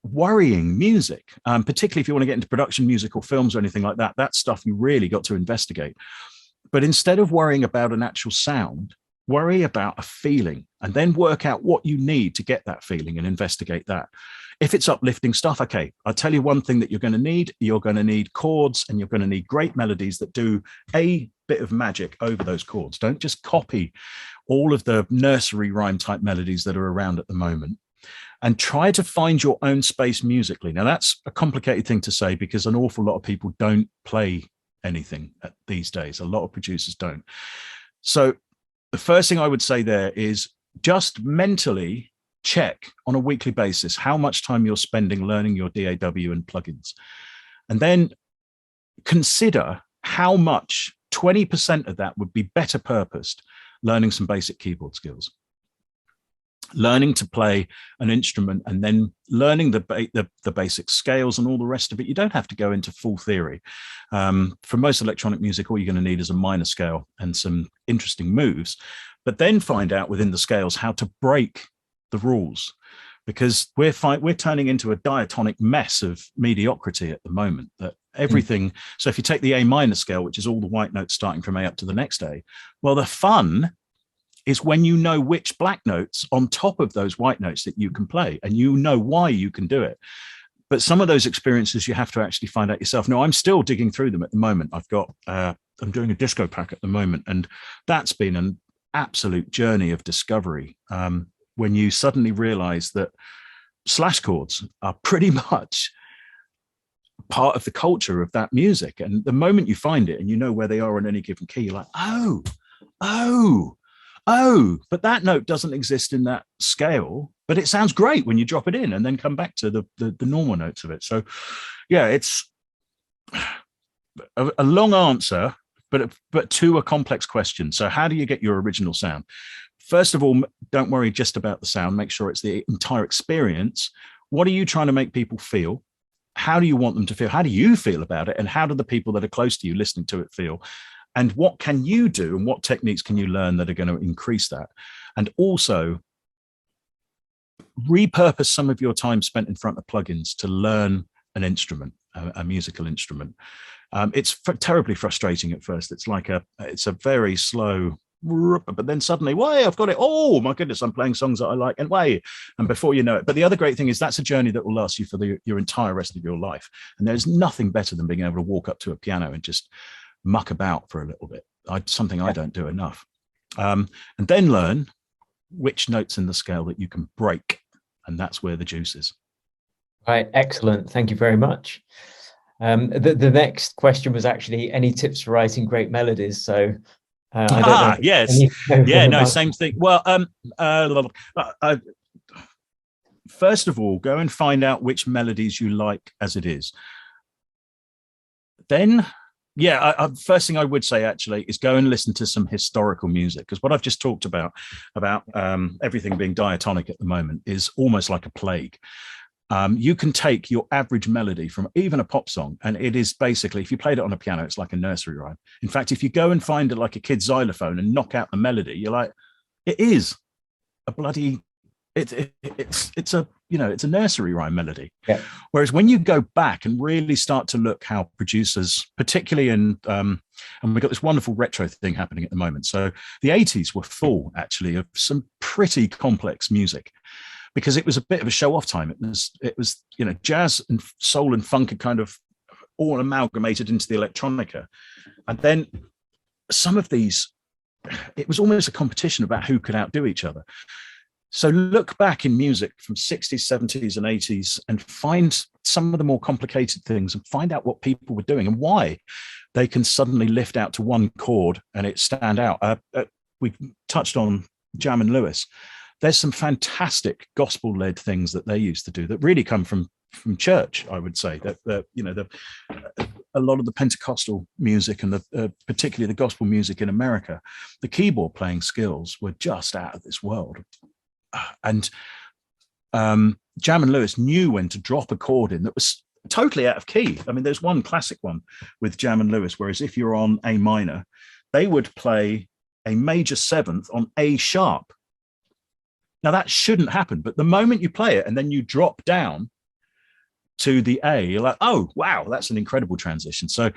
worrying music, particularly if you want to get into production music or films or anything like that. That's stuff you really got to investigate. But instead of worrying about an actual sound, worry about a feeling, and then work out what you need to get that feeling and investigate that. If it's uplifting stuff, okay, I'll tell you one thing that you're going to need. You're going to need chords, and you're going to need great melodies that do a bit of magic over those chords. Don't just copy all of the nursery rhyme type melodies that are around at the moment, and try to find your own space musically. Now, that's a complicated thing to say, because an awful lot of people don't play anything these days. A lot of producers don't. So the first thing I would say there is just mentally check on a weekly basis how much time you're spending learning your DAW and plugins. And then consider how much 20% of that would be better purposed learning some basic keyboard skills. Learning to play an instrument and then learning the basic scales and all the rest of it. You don't have to go into full theory. For most electronic music, all you're going to need is a minor scale and some interesting moves, but then find out within the scales how to break the rules, because we're turning into a diatonic mess of mediocrity at the moment, that everything. So if you take the A minor scale, which is all the white notes starting from A up to the next A, well, the fun is when you know which black notes on top of those white notes that you can play, and you know why you can do it. But some of those experiences you have to actually find out yourself. Now, I'm still digging through them at the moment. I'm doing a disco pack at the moment, and that's been an absolute journey of discovery. When you suddenly realize that slash chords are pretty much part of the culture of that music. And the moment you find it and you know where they are on any given key, you're like, oh, but that note doesn't exist in that scale, but it sounds great when you drop it in and then come back to the normal notes of it. So yeah, it's a long answer, but to a complex question. So how do you get your original sound? First of all, don't worry just about the sound. Make sure it's the entire experience. What are you trying to make people feel? How do you want them to feel? How do you feel about it? And how do the people that are close to you listening to it feel? And what can you do, and what techniques can you learn that are going to increase that? And also repurpose some of your time spent in front of plugins to learn an instrument, a musical instrument. It's terribly frustrating at first. It's like it's a very slow, but then suddenly, way, I've got it. Oh my goodness, I'm playing songs that I like, and way, and before you know it. But the other great thing is that's a journey that will last you for your entire rest of your life. And there's nothing better than being able to walk up to a piano and just muck about for a little bit. Something I don't do enough. And then learn which notes in the scale that you can break, and that's where the juice is. Right, excellent. Thank you very much. The next question was actually any tips for writing great melodies. So I don't know. Yes, yeah, no, same thing. Well, first of all, go and find out which melodies you like as it is. Then, first thing I would say actually is go and listen to some historical music, because what I've just talked about everything being diatonic at the moment is almost like a plague. You can take your average melody from even a pop song, and it is basically, if you played it on a piano, it's like a nursery rhyme. In fact, if you go and find it like a kid's xylophone and knock out the melody, you're like, it is a bloody, it's a nursery rhyme melody. Yeah. Whereas when you go back and really start to look how producers, particularly and we've got this wonderful retro thing happening at the moment. So the 80s were full actually of some pretty complex music, because it was a bit of a show-off time. It was jazz and soul and funk are kind of all amalgamated into the electronica. And then some of these, it was almost a competition about who could outdo each other. So look back in music from 60s, 70s and 80s and find some of the more complicated things and find out what people were doing and why they can suddenly lift out to one chord and it stand out. We touched on Jam and Lewis. There's some fantastic gospel-led things that they used to do that really come from church, I would say. That a lot of the Pentecostal music and particularly the gospel music in America, the keyboard playing skills were just out of this world. And Jam and Lewis knew when to drop a chord in that was totally out of key. I mean, there's one classic one with Jam and Lewis, whereas if you're on A minor, they would play a major seventh on A sharp. Now that shouldn't happen, but the moment you play it and then you drop down to the A, you're like, oh, wow, that's an incredible transition. So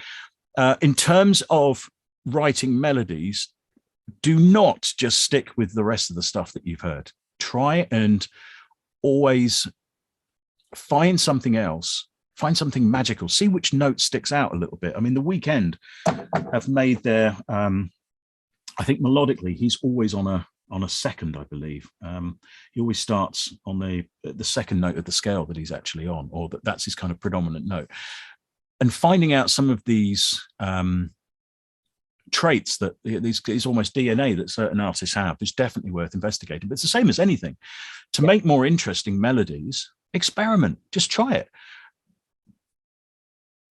in terms of writing melodies, do not just stick with the rest of the stuff that you've heard. Try and always find something else, find something magical, see which note sticks out a little bit. I mean, The Weeknd have made their, I think melodically, he's always on a second, I believe. He always starts on the second note of the scale that he's actually on, or that's his kind of predominant note. And finding out some of these traits that these almost DNA that certain artists have is definitely worth investigating. But it's the same as anything. To make more interesting melodies, experiment, just try it.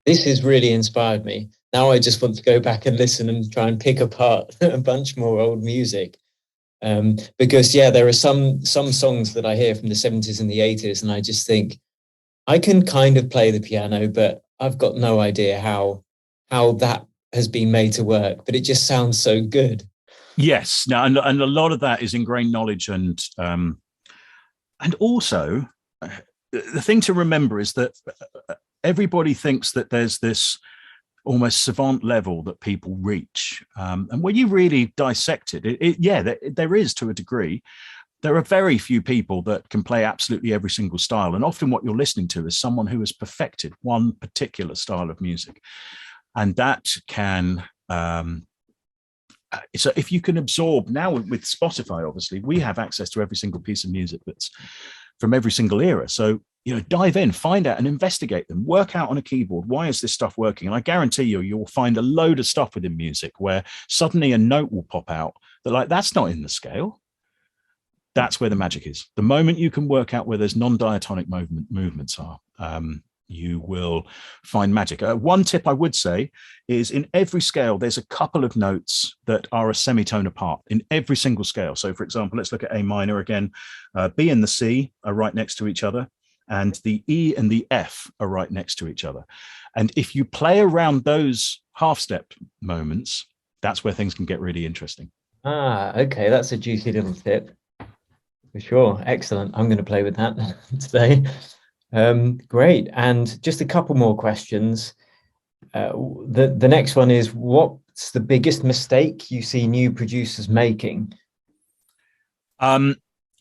This has really inspired me. Now I just want to go back and listen and try and pick apart a bunch more old music. Because there are some songs that I hear from the 70s and the 80s, and I just think I can kind of play the piano, but I've got no idea how that has been made to work. But it just sounds so good. Yes, now and a lot of that is ingrained knowledge, and also the thing to remember is that everybody thinks that there's this almost savant level that people reach. And when you really dissect it, there is to a degree. There are very few people that can play absolutely every single style. And often what you're listening to is someone who has perfected one particular style of music. And that can, so if you can absorb, now with Spotify, obviously, we have access to every single piece of music that's from every single era. So dive in, find out and investigate them, work out on a keyboard, why is this stuff working? And I guarantee you'll find a load of stuff within music where suddenly a note will pop out that that's not in the scale. That's where the magic is. The moment you can work out where there's non-diatonic movements are, you will find magic. One tip I would say is in every scale, there's a couple of notes that are a semitone apart in every single scale. So for example, let's look at A minor again. B and the C are right next to each other, and the E and the F are right next to each other. And if you play around those half-step moments, that's where things can get really interesting. Okay, that's a juicy little tip. For sure. Excellent. I'm going to play with that today. Great. And just a couple more questions. The next one is, what's the biggest mistake you see new producers making?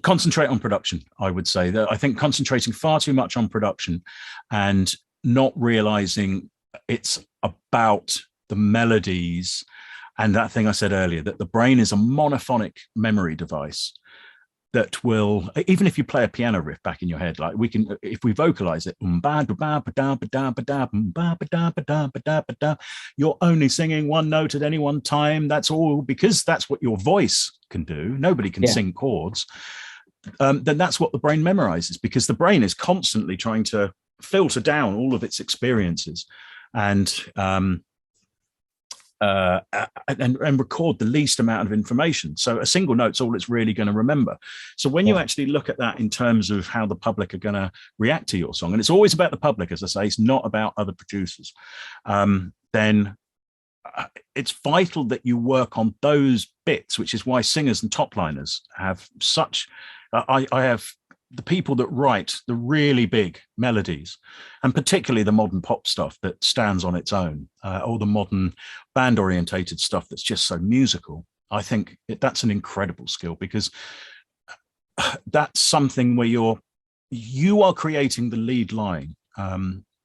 Concentrate on production, I would say. That I think concentrating far too much on production and not realizing it's about the melodies and that thing I said earlier, that the brain is a monophonic memory device that will, even if you play a piano riff back in your head, like we can, if we vocalize it, you're only singing one note at any one time. That's all, because that's what your voice can do. Nobody can sing chords. Then that's what the brain memorizes, because the brain is constantly trying to filter down all of its experiences and record the least amount of information. So a single note's all it's really going to remember. So when you actually look at that in terms of how the public are going to react to your song, and it's always about the public, as I say, it's not about other producers, then it's vital that you work on those bits, which is why singers and top liners have such, I have the people that write the really big melodies, and particularly the modern pop stuff that stands on its own, or the modern band orientated stuff that's just so musical. I think that's an incredible skill, because that's something where you are creating the lead line.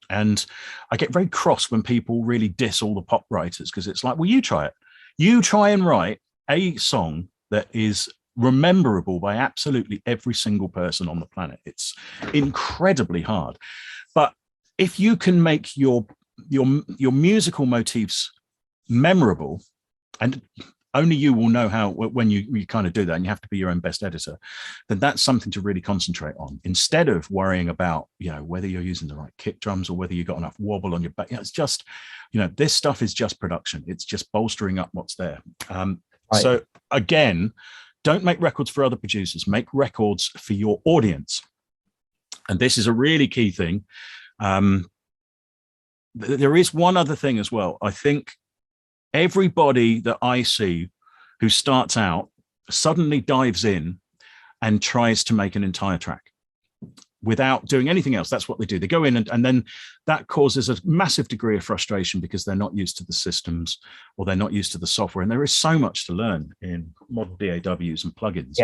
And I get very cross when people really diss all the pop writers, because it's like, well, you try it. You try and write a song that is rememberable by absolutely every single person on the planet. It's incredibly hard. But if you can make your musical motifs memorable, and only you will know how, when you kind of do that, and you have to be your own best editor, then that's something to really concentrate on, instead of worrying about, whether you're using the right kick drums or whether you've got enough wobble on your back. It's just, this stuff is just production. It's just bolstering up what's there. So again, don't make records for other producers, make records for your audience. And this is a really key thing. There is one other thing as well. I think everybody that I see who starts out suddenly dives in and tries to make an entire track without doing anything else. That's what they do. They go in and then that causes a massive degree of frustration, because they're not used to the systems, or they're not used to the software. And there is so much to learn in modern DAWs and plugins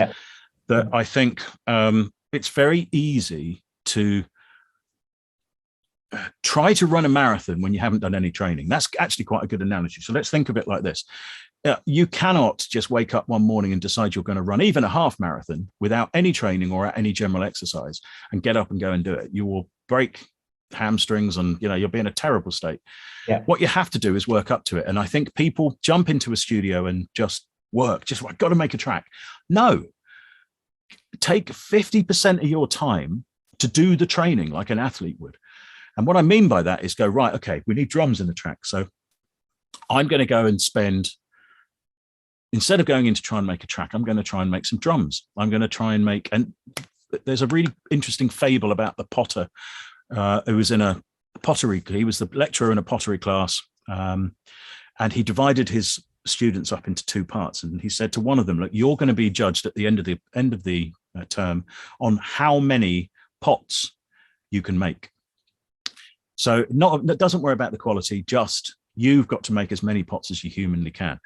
that I think it's very easy to try to run a marathon when you haven't done any training. That's actually quite a good analogy. So let's think of it like this. You cannot just wake up one morning and decide you're going to run even a half marathon without any training or any general exercise and get up and go and do it. You will break hamstrings and you'll be in a terrible state. What you have to do is work up to it. And I think people jump into a studio and just work, I've got to make a track. No, take 50% of your time to do the training like an athlete would. And what I mean by that is go, right, okay, we need drums in the track. So I'm going to go and spend, instead of going in to try and make a track, I'm going to try and make some drums. I'm going to try and make, and there's a really interesting fable about the potter who was in a pottery, he was the lecturer in a pottery class, and he divided his students up into two parts. And he said to one of them, look, you're going to be judged at the end of the term on how many pots you can make. So that doesn't worry about the quality, just you've got to make as many pots as you humanly can.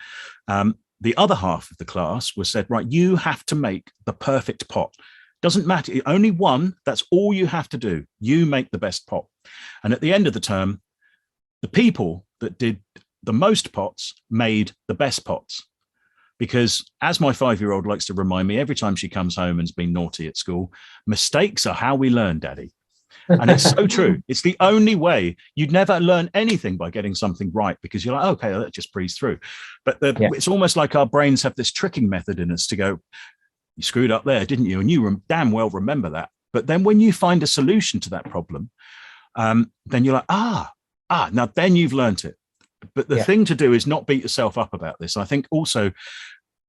The other half of the class was said, right, you have to make the perfect pot. Doesn't matter, only one, that's all you have to do. You make the best pot. And at the end of the term, the people that did the most pots made the best pots. Because as my 5-year-old likes to remind me every time she comes home and's been naughty at school, mistakes are how we learn, Daddy. And it's so true. It's the only way. You'd never learn anything by getting something right, because you're like, okay, let's just breeze through. But it's almost like our brains have this tricking method in us to go, you screwed up there, didn't you? And you damn well remember that. But then when you find a solution to that problem, then you're like, now then you've learned it. But the thing to do is not beat yourself up about this. I think also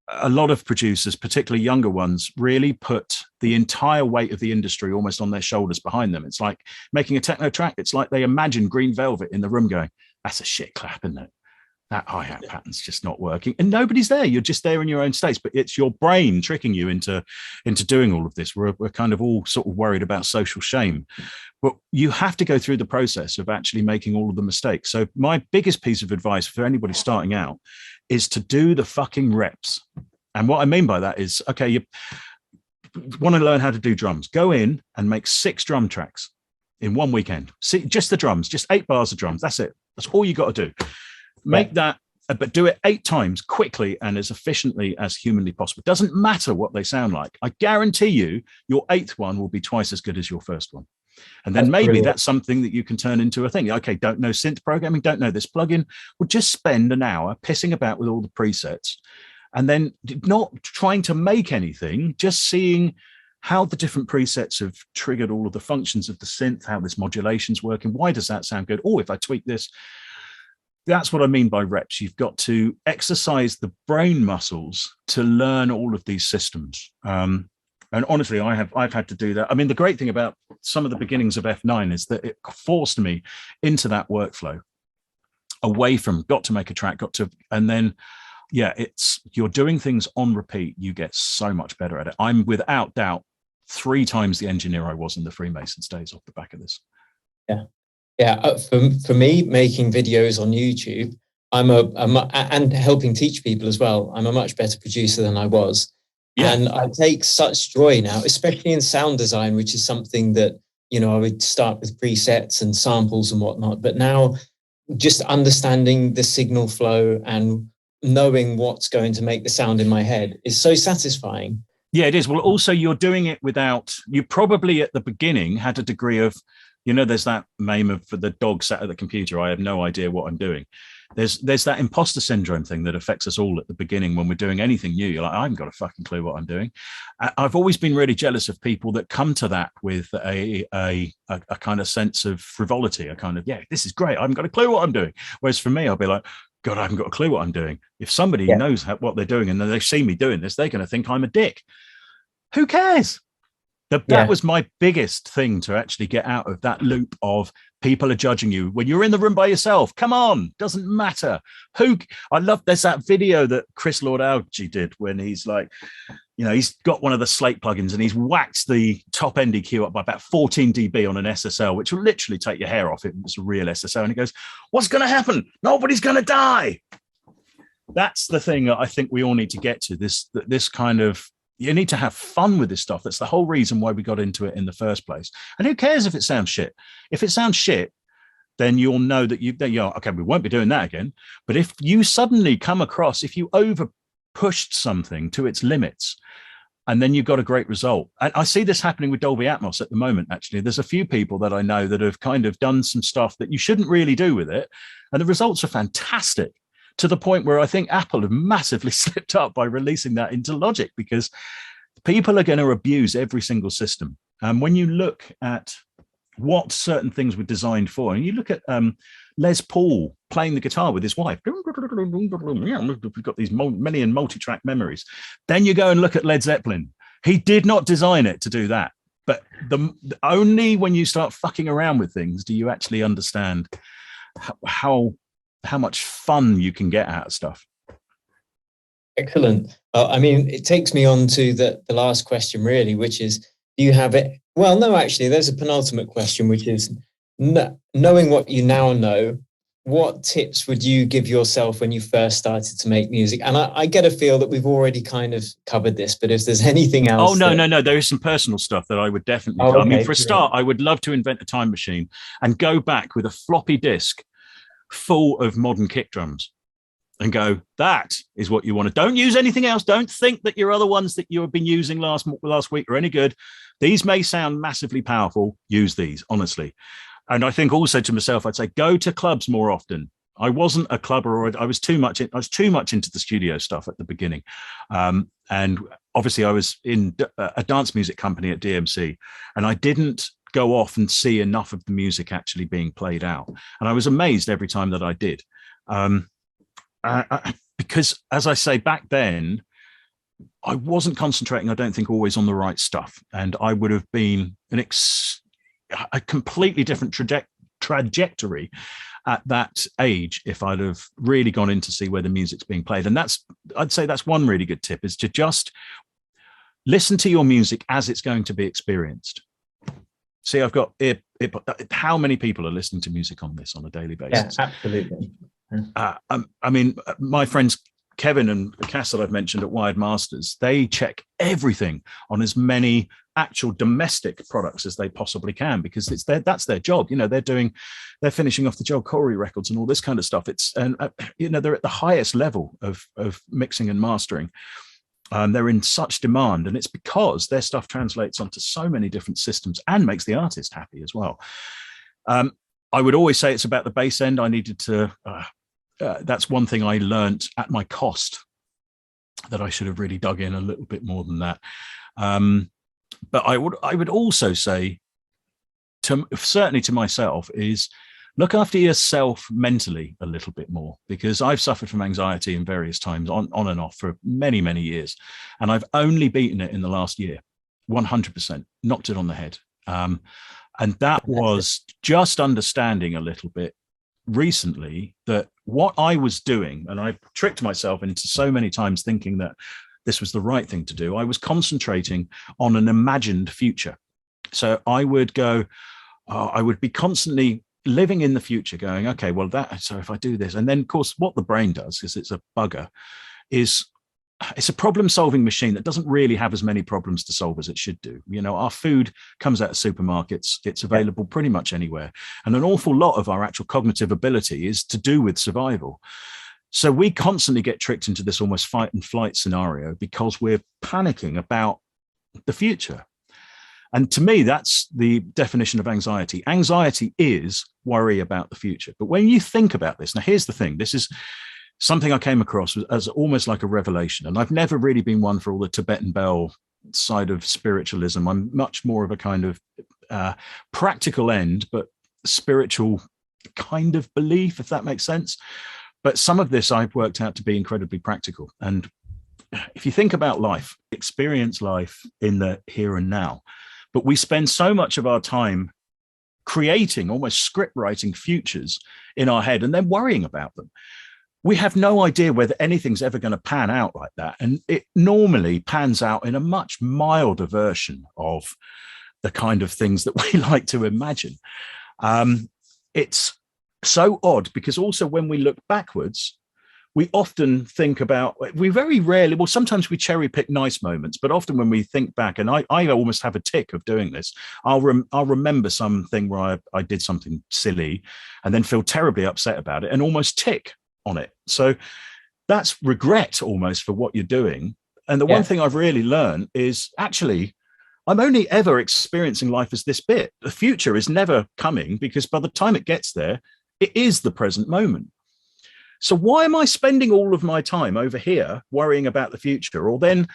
a lot of producers, particularly younger ones, really put the entire weight of the industry almost on their shoulders behind them. It's like making a techno track. It's like they imagine Green Velvet in the room going, that's a shit clap, isn't it? that hi-hat pattern's just not working, and nobody's there. You're just there in your own states, but it's your brain tricking you into doing all of this. We're kind of all sort of worried about social shame, but you have to go through the process of actually making all of the mistakes. So my biggest piece of advice for anybody starting out is to do the fucking reps. And what I mean by that is, okay, you want to learn how to do drums, go in and make 6 drum tracks in one weekend. See, just the drums, just 8 bars of drums. That's it. That's all you got to do. Make that, but do it 8 times quickly and as efficiently as humanly possible. Doesn't matter what they sound like. I guarantee you, your 8th one will be twice as good as your first one. And then maybe that's something that you can turn into a thing. Okay, don't know synth programming, don't know this plugin. Well, just spend an hour pissing about with all the presets, and then not trying to make anything, just seeing how the different presets have triggered all of the functions of the synth, how this modulation's working. Why does that sound good? Oh, if I tweak this. That's what I mean by reps. You've got to exercise the brain muscles to learn all of these systems. And honestly, I've had to do that. I mean, the great thing about some of the beginnings of F9 is that it forced me into that workflow, away from got to make a track, and then, yeah, you're doing things on repeat. You get so much better at it. I'm without doubt 3 times the engineer I was in the Freemasons days off the back of this. Yeah. Yeah, for me, making videos on YouTube, and helping teach people as well, I'm a much better producer than I was. Yeah. And I take such joy now, especially in sound design, which is something that, I would start with presets and samples and whatnot. But now just understanding the signal flow and knowing what's going to make the sound in my head is so satisfying. Yeah, it is. Well, also you're doing it without, you probably at the beginning had a degree of, there's that meme of the dog sat at the computer. I have no idea what I'm doing. There's that imposter syndrome thing that affects us all at the beginning when we're doing anything new. You're like, I haven't got a fucking clue what I'm doing. I've always been really jealous of people that come to that with a kind of sense of frivolity, a kind of, yeah, this is great. I haven't got a clue what I'm doing. Whereas for me, I'll be like, God, I haven't got a clue what I'm doing. If somebody knows what they're doing and then they see me doing this, they're going to think I'm a dick. Who cares? That was my biggest thing to actually get out of that loop of people are judging you when you're in the room by yourself. Come on, doesn't matter. There's that video that Chris Lord-Alge did when he's like, he's got one of the Slate plugins and he's whacked the top end EQ up by about 14 dB on an SSL, which will literally take your hair off. It was a real SSL. And he goes, what's going to happen? Nobody's going to die. That's the thing that I think we all need to get to, this kind of, you need to have fun with this stuff. That's the whole reason why we got into it in the first place. And who cares if it sounds shit? If it sounds shit, then you'll know that okay, we won't be doing that again. But if you suddenly come across, if you over pushed something to its limits, and then you've got a great result. And I see this happening with Dolby Atmos at the moment, actually. There's a few people that I know that have kind of done some stuff that you shouldn't really do with it. And the results are fantastic. To the point where I think Apple have massively slipped up by releasing that into Logic, because people are going to abuse every single system. And when you look at what certain things were designed for, and you look at Les Paul playing the guitar with his wife, we've got these million multi-track memories. Then you go and look at Led Zeppelin. He did not design it to do that. But only when you start fucking around with things do you actually understand how much fun you can get out of stuff. Excellent. I mean, it takes me on to the last question, really, which is, do you have it? Well, no, actually, there's a penultimate question, which is, knowing what you now know, what tips would you give yourself when you first started to make music? And I get a feel that we've already kind of covered this, but if there's anything else... Oh, no. There is some personal stuff that I would definitely do. Okay, I mean, for a start, I would love to invent a time machine and go back with a floppy disk full of modern kick drums and go, that is what you want to. Don't use anything else. Don't think that your other ones that you have been using last week are any good. These may sound massively powerful. Use these, honestly. And I think also to myself, I'd say go to clubs more often. I wasn't a clubber, or I was too much into the studio stuff at the beginning. And obviously I was in a dance music company at DMC, and I didn't go off and see enough of the music actually being played out. And I was amazed every time that I did. Because as I say, back then, I wasn't concentrating, I don't think, always on the right stuff. And I would have been a completely different trajectory at that age if I'd have really gone in to see where the music's being played. And I'd say that's one really good tip, is to just listen to your music as it's going to be experienced. See, I've got how many people are listening to music on this on a daily basis? Yeah, absolutely. I mean, my friends Kevin and Cass that I've mentioned at Wired Masters, they check everything on as many actual domestic products as they possibly can, because that's their job. You know, they're finishing off the Joel Corey records and all this kind of stuff. You know, they're at the highest level of mixing and mastering. They're in such demand, and it's because their stuff translates onto so many different systems and makes the artist happy as well. I would always say it's about the bass end. I needed to, that's one thing I learned at my cost, that I should have really dug in a little bit more than that. But I would also say, certainly to myself, is look after yourself mentally a little bit more, because I've suffered from anxiety in various times on and off for many, many years. And I've only beaten it in the last year, 100%, knocked it on the head. And that was just understanding a little bit recently that what I was doing, and I tricked myself into so many times thinking that this was the right thing to do, I was concentrating on an imagined future. So I would be constantly living in the future going, okay, well, so if I do this, and then of course what the brain does, because it's a bugger, is it's a problem solving machine that doesn't really have as many problems to solve as it should do. You know, our food comes out of supermarkets, it's available pretty much anywhere. And an awful lot of our actual cognitive ability is to do with survival. So we constantly get tricked into this almost fight and flight scenario because we're panicking about the future. And to me, that's the definition of anxiety. Anxiety is worry about the future. But when you think about this, now here's the thing, this is something I came across as almost like a revelation. And I've never really been one for all the Tibetan Bell side of spiritualism. I'm much more of a kind of practical end, but spiritual kind of belief, if that makes sense. But some of this I've worked out to be incredibly practical. And if you think about life, experience life in the here and now. But we spend so much of our time creating, almost script writing futures in our head and then worrying about them. We have no idea whether anything's ever going to pan out like that. And it normally pans out in a much milder version of the kind of things that we like to imagine. It's so odd because also when we look backwards, we often think about, we very rarely, well, sometimes we cherry pick nice moments, but often when we think back, and I almost have a tick of doing this, I'll remember something where I did something silly and then feel terribly upset about it and almost tick on it. So that's regret almost for what you're doing. And the one thing I've really learned is actually, I'm only ever experiencing life as this bit. The future is never coming because by the time it gets there, it is the present moment. So why am I spending all of my time over here worrying about the future, or then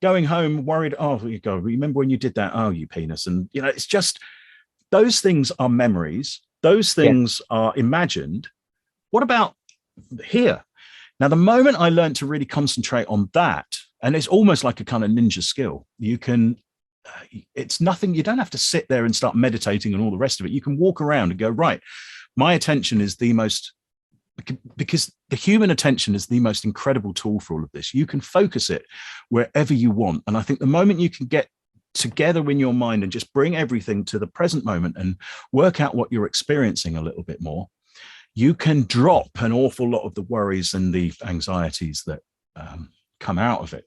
going home worried, oh, you go, remember when you did that? Oh, you penis. And, you know, it's just, those things are memories. Those things are imagined. What about here? Now, the moment I learned to really concentrate on that, and it's almost like a kind of ninja skill, you can, it's nothing, you don't have to sit there and start meditating and all the rest of it. You can walk around and go, right, my attention is the most, because the human attention is the most incredible tool for all of this. You can focus it wherever you want. And I think the moment you can get together in your mind and just bring everything to the present moment and work out what you're experiencing a little bit more, you can drop an awful lot of the worries and the anxieties that come out of it.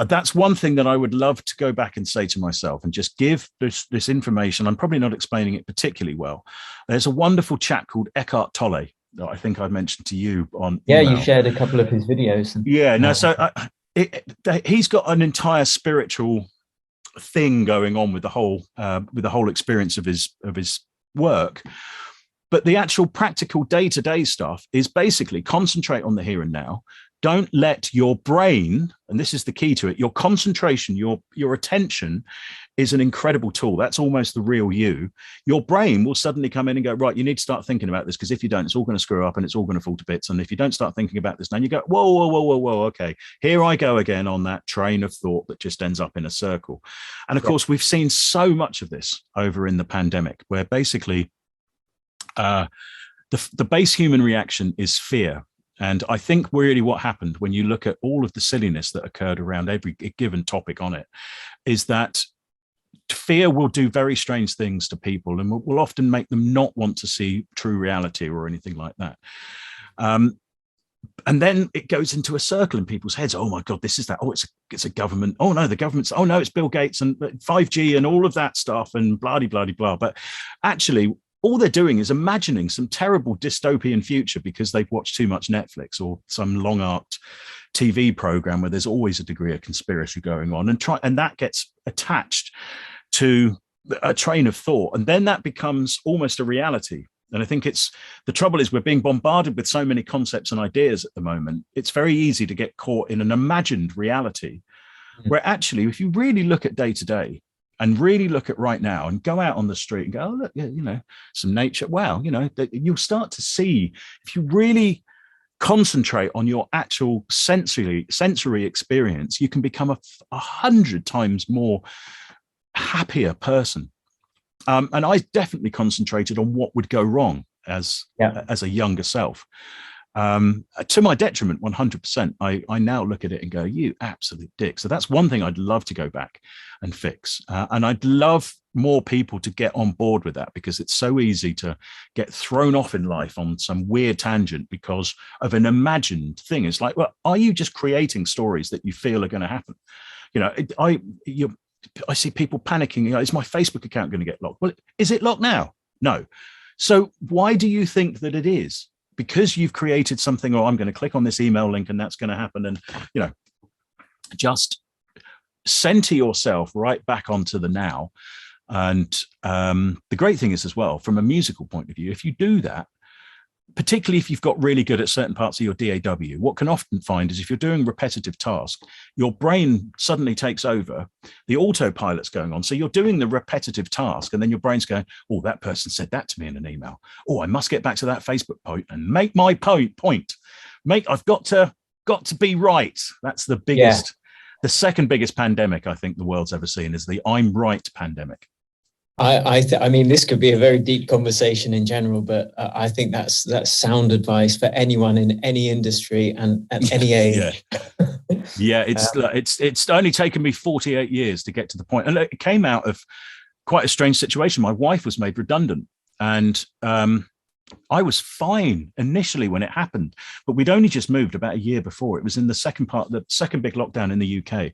That's one thing that I would love to go back and say to myself and just give this information. I'm probably not explaining it particularly well. There's a wonderful chap called Eckhart Tolle that I think I mentioned to you on email. You shared a couple of his videos. He's got an entire spiritual thing going on with the whole experience of his work. But the actual practical day-to-day stuff is basically concentrate on the here and now. Don't let your brain, and this is the key to it, your concentration, your attention is an incredible tool. That's almost the real you. Your brain will suddenly come in and go, right, you need to start thinking about this, because if you don't, it's all going to screw up and it's all going to fall to bits. And if you don't start thinking about this now, you go, whoa, okay, here I go again on that train of thought that just ends up in a circle. And of course, we've seen so much of this over in the pandemic, where basically the base human reaction is fear. And I think really what happened when you look at all of the silliness that occurred around every given topic on it is that fear will do very strange things to people and will often make them not want to see true reality or anything like that. And then it goes into a circle in people's heads. Oh my God, this is that. Oh, it's a government. Oh no, the government's. Oh no, it's Bill Gates and 5G and all of that stuff and blah, blah, blah, blah. But actually, all they're doing is imagining some terrible dystopian future because they've watched too much Netflix or some long arc TV program where there's always a degree of conspiracy going on, and that gets attached to a train of thought, and then that becomes almost a reality. And I think the trouble is we're being bombarded with so many concepts and ideas at the moment. It's very easy to get caught in an imagined reality, where actually, if you really look at day to day and really look at right now and go out on the street and go, oh, look, some nature. Wow, you'll start to see, if you really concentrate on your actual sensory experience, you can become 100 times more happier person. And I definitely concentrated on what would go wrong as a younger self. To my detriment, 100%. I now look at it and go, you absolute dick. So that's one thing I'd love to go back and fix. And I'd love more people to get on board with that, because it's so easy to get thrown off in life on some weird tangent because of an imagined thing. It's like, well, are you just creating stories that you feel are going to happen? I see people panicking. Is my Facebook account going to get locked? Well, is it locked now? No. So why do you think that it is? Because you've created something, or I'm going to click on this email link and that's going to happen. And, just center yourself right back onto the now. And the great thing is as well, from a musical point of view, if you do that, particularly if you've got really good at certain parts of your DAW, what can often find is if you're doing repetitive tasks, your brain suddenly takes over, the autopilot's going on. So you're doing the repetitive task and then your brain's going, oh, that person said that to me in an email. Oh, I must get back to that Facebook post and make my point. I've got to be right. That's the biggest, the second biggest pandemic I think the world's ever seen is the I'm right pandemic. I mean, this could be a very deep conversation in general, but I think that's sound advice for anyone in any industry and at any age. It's only taken me 48 years to get to the point, and it came out of quite a strange situation. My wife was made redundant, and I was fine initially when it happened, but we'd only just moved about a year before. It was in the second big lockdown in the UK.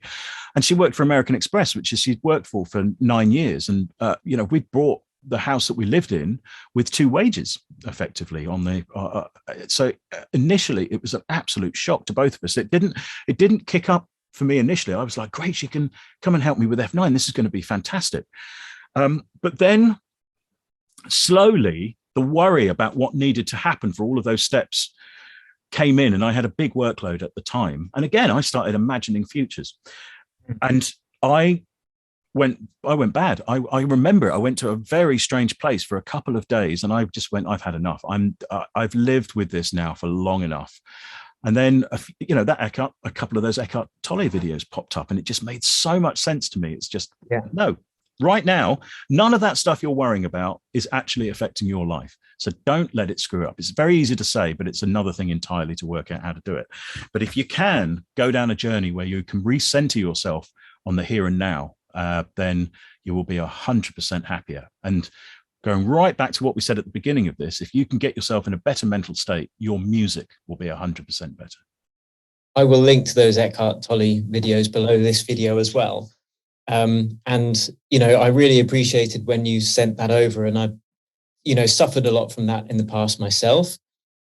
And she worked for American Express, which is she'd worked for 9 years. And, we'd bought the house that we lived in with 2 wages effectively on the. So initially it was an absolute shock to both of us. It didn't kick up for me initially. I was like, great, she can come and help me with F9. This is going to be fantastic. But then slowly, the worry about what needed to happen for all of those steps came in, and I had a big workload at the time. And again, I started imagining futures, and I went bad. I remember I went to a very strange place for a couple of days, and I just went, I've had enough. I've lived with this now for long enough. And then, a couple of those Eckhart Tolle videos popped up, and it just made so much sense to me. It's just, no. Right now, none of that stuff you're worrying about is actually affecting your life. So don't let it screw up. It's very easy to say, but it's another thing entirely to work out how to do it. But if you can go down a journey where you can recenter yourself on the here and now, then you will be 100% happier. And going right back to what we said at the beginning of this, if you can get yourself in a better mental state, your music will be 100% better. I will link to those Eckhart Tolle videos below this video as well. I really appreciated when you sent that over, and I, suffered a lot from that in the past myself,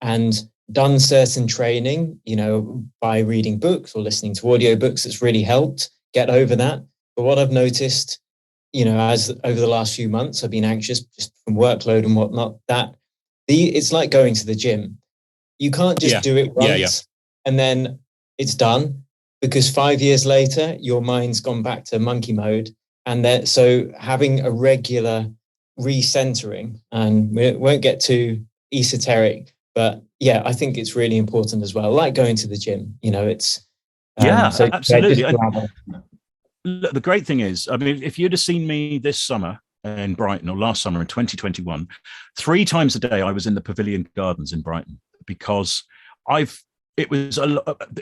and done certain training, by reading books or listening to audiobooks. That's really helped get over that. But what I've noticed, as over the last few months, I've been anxious just from workload and whatnot, it's like going to the gym. You can't just do it once and then it's done. Because 5 years later, your mind's gone back to monkey mode. And so having a regular recentering, and we won't get too esoteric, but I think it's really important as well. Like going to the gym, it's. Absolutely. Look, the great thing is, I mean, if you'd have seen me this summer in Brighton, or last summer in 2021, 3 times a day I was in the Pavilion Gardens in Brighton, because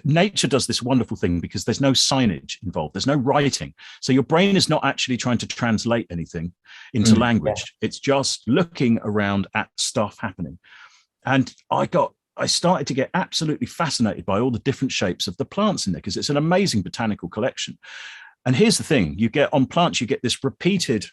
nature does this wonderful thing because there's no signage involved, there's no writing, so your brain is not actually trying to translate anything into language. It's just looking around at stuff happening. And I started to get absolutely fascinated by all the different shapes of the plants in there, because it's an amazing botanical collection. And here's the thing, you get on plants, you get this repeated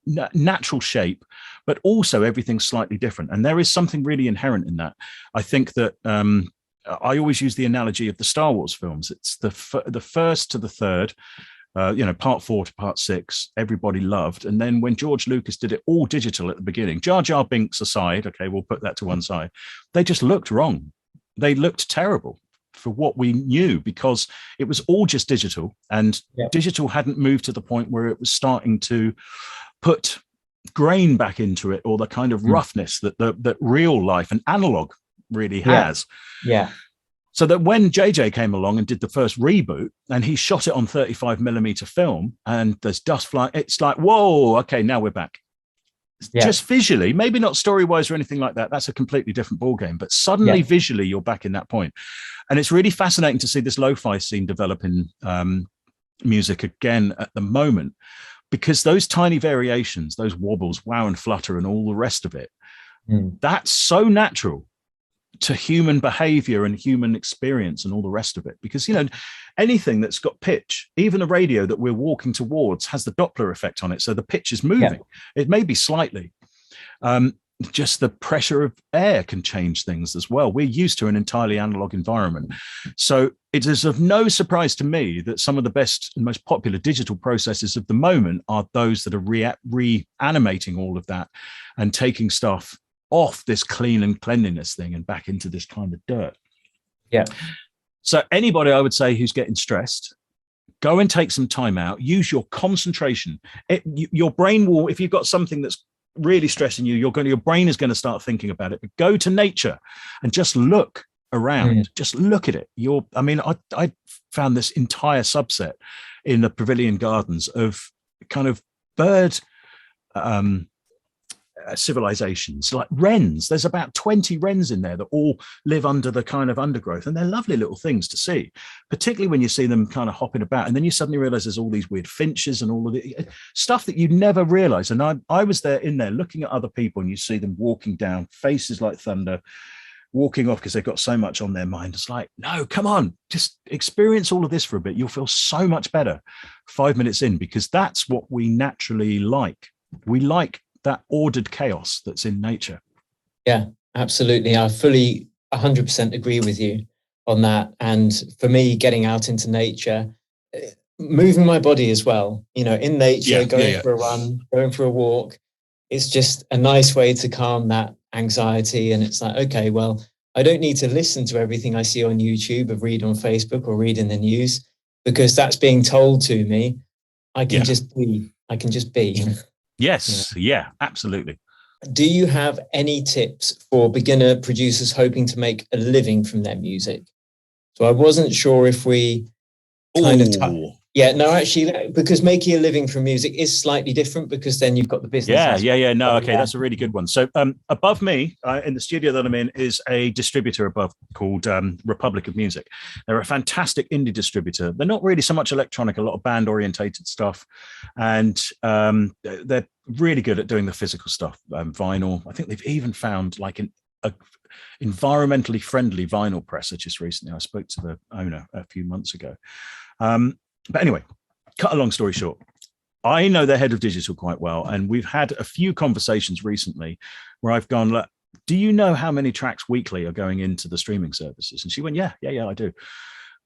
natural shape, but also everything's slightly different. And there is something really inherent in that. I think that I always use the analogy of the Star Wars films. It's the first to the third, part 4 to part 6, everybody loved. And then when George Lucas did it all digital at the beginning, Jar Jar Binks aside, okay, we'll put that to one side, they just looked wrong. They looked terrible for what we knew, because it was all just digital, and digital hadn't moved to the point where it was starting to put grain back into it, or the kind of roughness that real life and analog really has. So that when JJ came along and did the first reboot, and he shot it on 35mm film, and there's dust flying, it's like, whoa, okay, now we're back. Just visually, maybe not story-wise or anything like that. That's a completely different ballgame. But suddenly, visually, you're back in that point. And it's really fascinating to see this lo-fi scene develop in music again at the moment, because those tiny variations, those wobbles, wow and flutter, and all the rest of it, that's so natural to human behavior and human experience and all the rest of it. Because, anything that's got pitch, even a radio that we're walking towards, has the Doppler effect on it. So the pitch is moving. It may be slightly. Just the pressure of air can change things as well. We're used to an entirely analog environment. So it is of no surprise to me that some of the best and most popular digital processes of the moment are those that are reanimating all of that and taking stuff off this clean and cleanliness thing and back into this kind of dirt. So anybody, I would say, who's getting stressed, go and take some time out, use your concentration. Your brain will, if you've got something that's really stressing you, your brain is going to start thinking about it. But go to nature and just look around, just look at it. I found this entire subset in the Pavilion Gardens of kind of bird civilizations, like wrens. There's about 20 wrens in there that all live under the kind of undergrowth, and they're lovely little things to see, particularly when you see them kind of hopping about. And then you suddenly realize there's all these weird finches and all of the stuff that you'd never realize. And I was in there looking at other people, and you see them walking down, faces like thunder, walking off because they've got so much on their mind. It's like, no, come on, just experience all of this for a bit. You'll feel so much better 5 minutes in, because that's what we naturally like. We like that ordered chaos that's in nature. Yeah, absolutely. I fully 100% agree with you on that. And for me, getting out into nature, moving my body as well, in nature, going for a run, going for a walk, it's just a nice way to calm that anxiety. And it's like, okay, well, I don't need to listen to everything I see on YouTube or read on Facebook or read in the news, because that's being told to me. I can just be. Yes. Yeah, absolutely. Do you have any tips for beginner producers hoping to make a living from their music? So I wasn't sure if we because making a living from music is slightly different, because then you've got the business. That's a really good one. So above me in the studio that I'm in is a distributor above called Republic of Music. They're a fantastic indie distributor. They're not really so much electronic, a lot of band orientated stuff, and they're really good at doing the physical stuff, vinyl. I think they've even found like an environmentally friendly vinyl presser just recently. I spoke to the owner a few months ago. But anyway, cut a long story short, I know the head of digital quite well, and we've had a few conversations recently where I've gone, look, do you know how many tracks weekly are going into the streaming services? And she went, yeah, I do.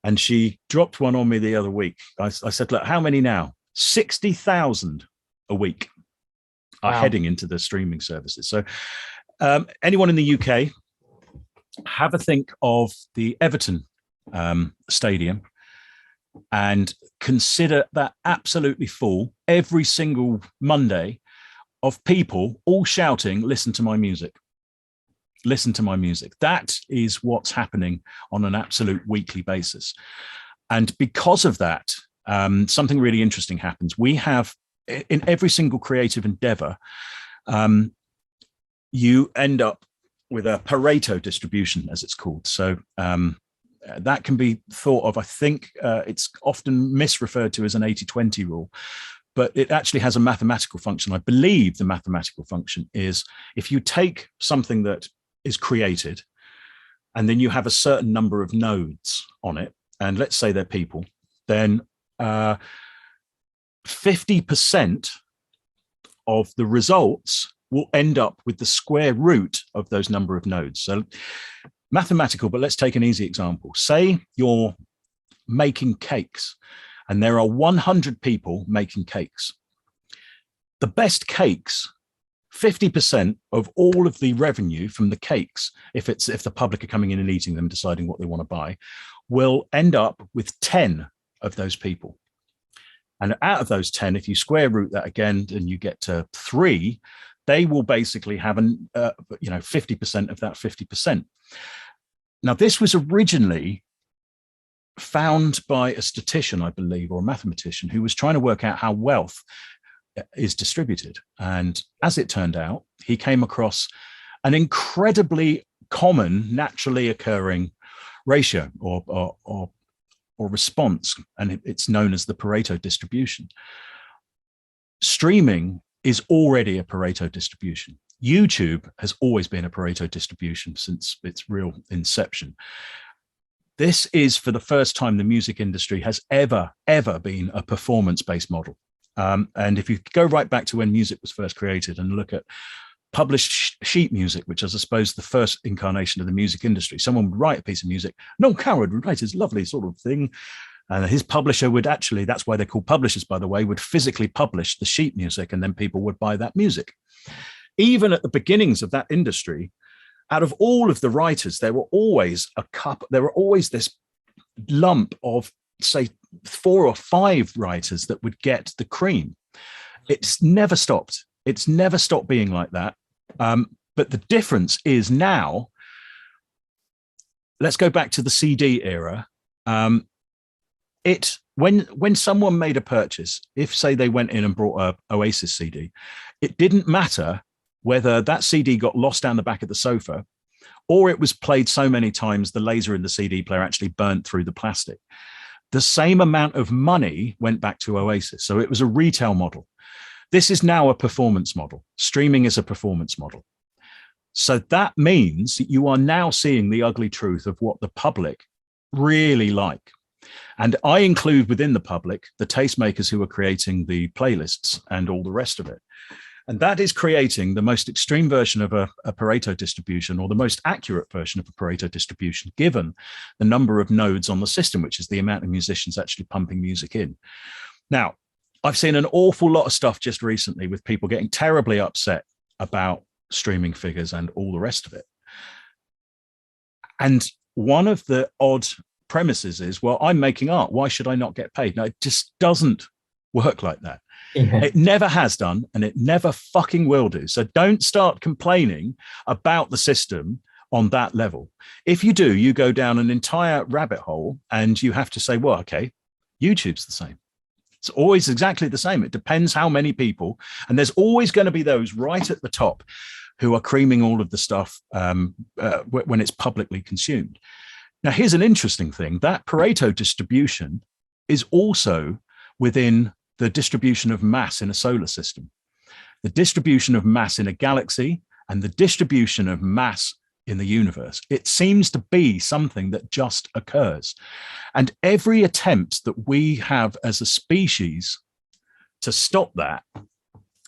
And she dropped one on me the other week. I said, look, how many now? 60,000 a week are heading into the streaming services. So anyone in the UK, have a think of the Everton stadium and consider that absolutely full every single Monday of people all shouting, listen to my music. Listen to my music. That is what's happening on an absolute weekly basis. And because of that, something really interesting happens. We have in every single creative endeavor, you end up with a Pareto distribution, as it's called. So that can be thought of, I think it's often misreferred to as an 80-20 rule, but it actually has a mathematical function. I believe the mathematical function is if you take something that is created and then you have a certain number of nodes on it, and let's say they're people, then 50% of the results will end up with the square root of those number of nodes. So mathematical, but let's take an easy example. Say you're making cakes and there are 100 people making cakes. The best cakes, 50% of all of the revenue from the cakes, if the public are coming in and eating them, deciding what they want to buy, will end up with 10 of those people. And out of those 10, if you square root that again and you get to 3, they will basically have 50% of that 50%. Now, this was originally found by a statistician, I believe, or a mathematician who was trying to work out how wealth is distributed. And as it turned out, he came across an incredibly common, naturally occurring ratio or response, and it's known as the Pareto distribution. Streaming is already a Pareto distribution. YouTube has always been a Pareto distribution since its real inception. This is for the first time the music industry has ever been a performance-based model. And if you go right back to when music was first created and look at published sheet music, which is, I suppose, the first incarnation of the music industry, someone would write a piece of music, Noel Coward would write his lovely sort of thing, and his publisher would actually, that's why they're called publishers, by the way, would physically publish the sheet music, and then people would buy that music. Even at the beginnings of that industry, out of all of the writers, there were always this lump of, say, 4 or 5 writers that would get the cream. It's never stopped. It's never stopped being like that. But the difference is now, let's go back to the CD era. When someone made a purchase, if say they went in and brought a Oasis CD, it didn't matter whether that CD got lost down the back of the sofa or it was played so many times the laser in the CD player actually burnt through the plastic. The same amount of money went back to Oasis. So it was a retail model. This is now a performance model. Streaming is a performance model. So that means that you are now seeing the ugly truth of what the public really like. And I include within the public the tastemakers who are creating the playlists and all the rest of it. And that is creating the most extreme version of a Pareto distribution, or the most accurate version of a Pareto distribution, given the number of nodes on the system, which is the amount of musicians actually pumping music in. Now, I've seen an awful lot of stuff just recently with people getting terribly upset about streaming figures and all the rest of it. And one of the odd premises is, well, I'm making art. Why should I not get paid? No, it just doesn't work like that. Yeah. It never has done, and it never fucking will do. So don't start complaining about the system on that level. If you do, you go down an entire rabbit hole and you have to say, well, okay, YouTube's the same. It's always exactly the same. It depends how many people, and there's always going to be those right at the top who are creaming all of the stuff when it's publicly consumed. Now, here's an interesting thing. That Pareto distribution is also within the distribution of mass in a solar system, the distribution of mass in a galaxy, and the distribution of mass in the universe. It seems to be something that just occurs. And every attempt that we have as a species to stop that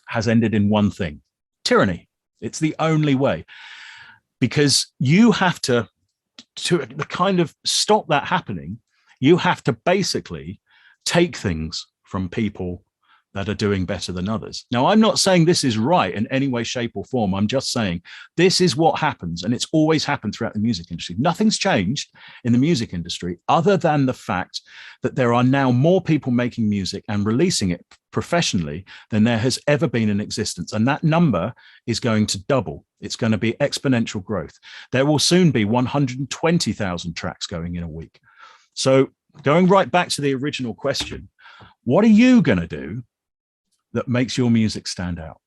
has ended in one thing: tyranny. It's the only way, because you have to kind of stop that happening. You have to basically take things from people that are doing better than others. Now, I'm not saying this is right in any way, shape, or form. I'm just saying this is what happens, and it's always happened throughout the music industry. Nothing's changed in the music industry other than the fact that there are now more people making music and releasing it professionally than there has ever been in existence. And that number is going to double. It's going to be exponential growth. There will soon be 120,000 tracks going in a week. So going right back to the original question, what are you going to do that makes your music stand out?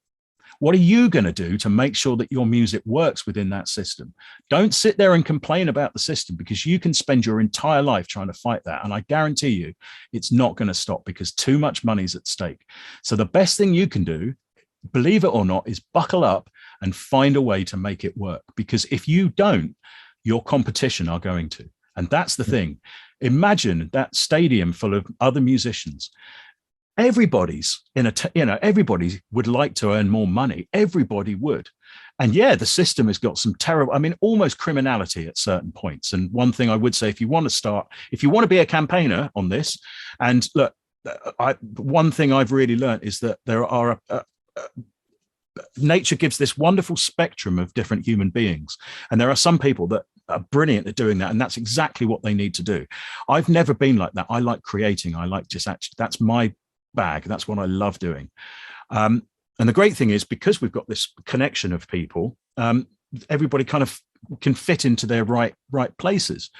What are you going to do to make sure that your music works within that system? Don't sit there and complain about the system, because you can spend your entire life trying to fight that. And I guarantee you, it's not going to stop, because too much money's at stake. So the best thing you can do, believe it or not, is buckle up and find a way to make it work. Because if you don't, your competition are going to. And that's the thing. Imagine that stadium full of other musicians. Everybody's everybody would like to earn more money. Everybody would. And yeah, the system has got some terrible, almost criminality at certain points. And one thing I would say, if you want to be a campaigner on this, and look, one thing I've really learned is that there are nature gives this wonderful spectrum of different human beings. And there are some people that are brilliant at doing that. And that's exactly what they need to do. I've never been like that. I like creating. I like that's my bag. That's what I love doing. And the great thing is, because we've got this connection of people, everybody kind of can fit into their right places.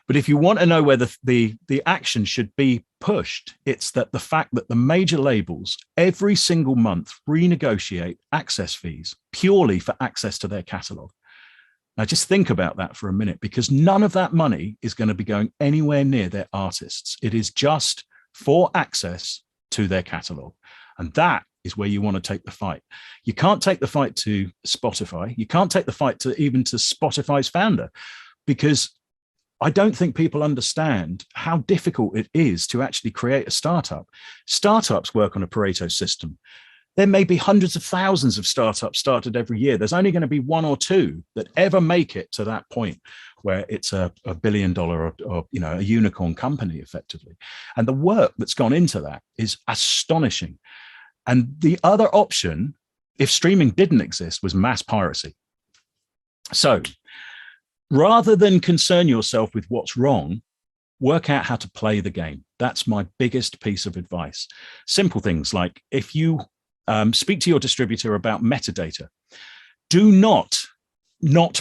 But if you want to know where the action should be pushed, it's that the fact that the major labels every single month renegotiate access fees purely for access to their catalog. Now, just think about that for a minute, because none of that money is going to be going anywhere near their artists. It is just for access to their catalog. And that is where you want to take the fight. You can't take the fight to Spotify. You can't take the fight to Spotify's founder, because I don't think people understand how difficult it is to actually create a startup. Startups work on a Pareto system. There may be hundreds of thousands of startups started every year. There's only going to be one or two that ever make it to that point where it's a $1 billion or a unicorn company effectively. And the work that's gone into that is astonishing. And the other option, if streaming didn't exist, was mass piracy. So rather than concern yourself with what's wrong, work out how to play the game. That's my biggest piece of advice. Simple things like, if you speak to your distributor about metadata, do not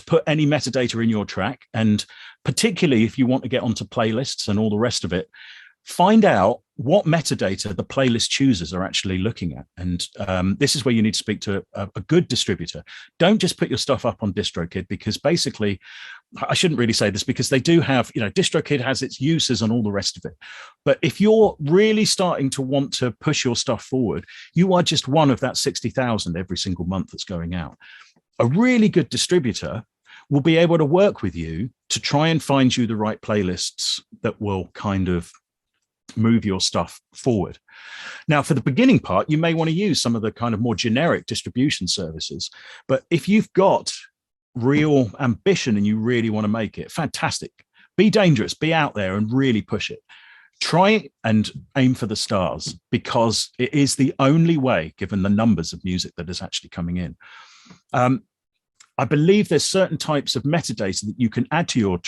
put any metadata in your track. And particularly if you want to get onto playlists and all the rest of it, find out what metadata the playlist choosers are actually looking at. And this is where you need to speak to a good distributor. Don't just put your stuff up on DistroKid, because basically, I shouldn't really say this, because they do have, DistroKid has its uses and all the rest of it. But if you're really starting to want to push your stuff forward, you are just one of that 60,000 every single month that's going out. A really good distributor will be able to work with you to try and find you the right playlists that will kind of move your stuff forward. Now, for the beginning part, you may want to use some of the kind of more generic distribution services. But if you've got real ambition and you really want to make it, fantastic. Be dangerous, be out there and really push it. Try and aim for the stars, because it is the only way, given the numbers of music that is actually coming in. I believe there's certain types of metadata that you can add to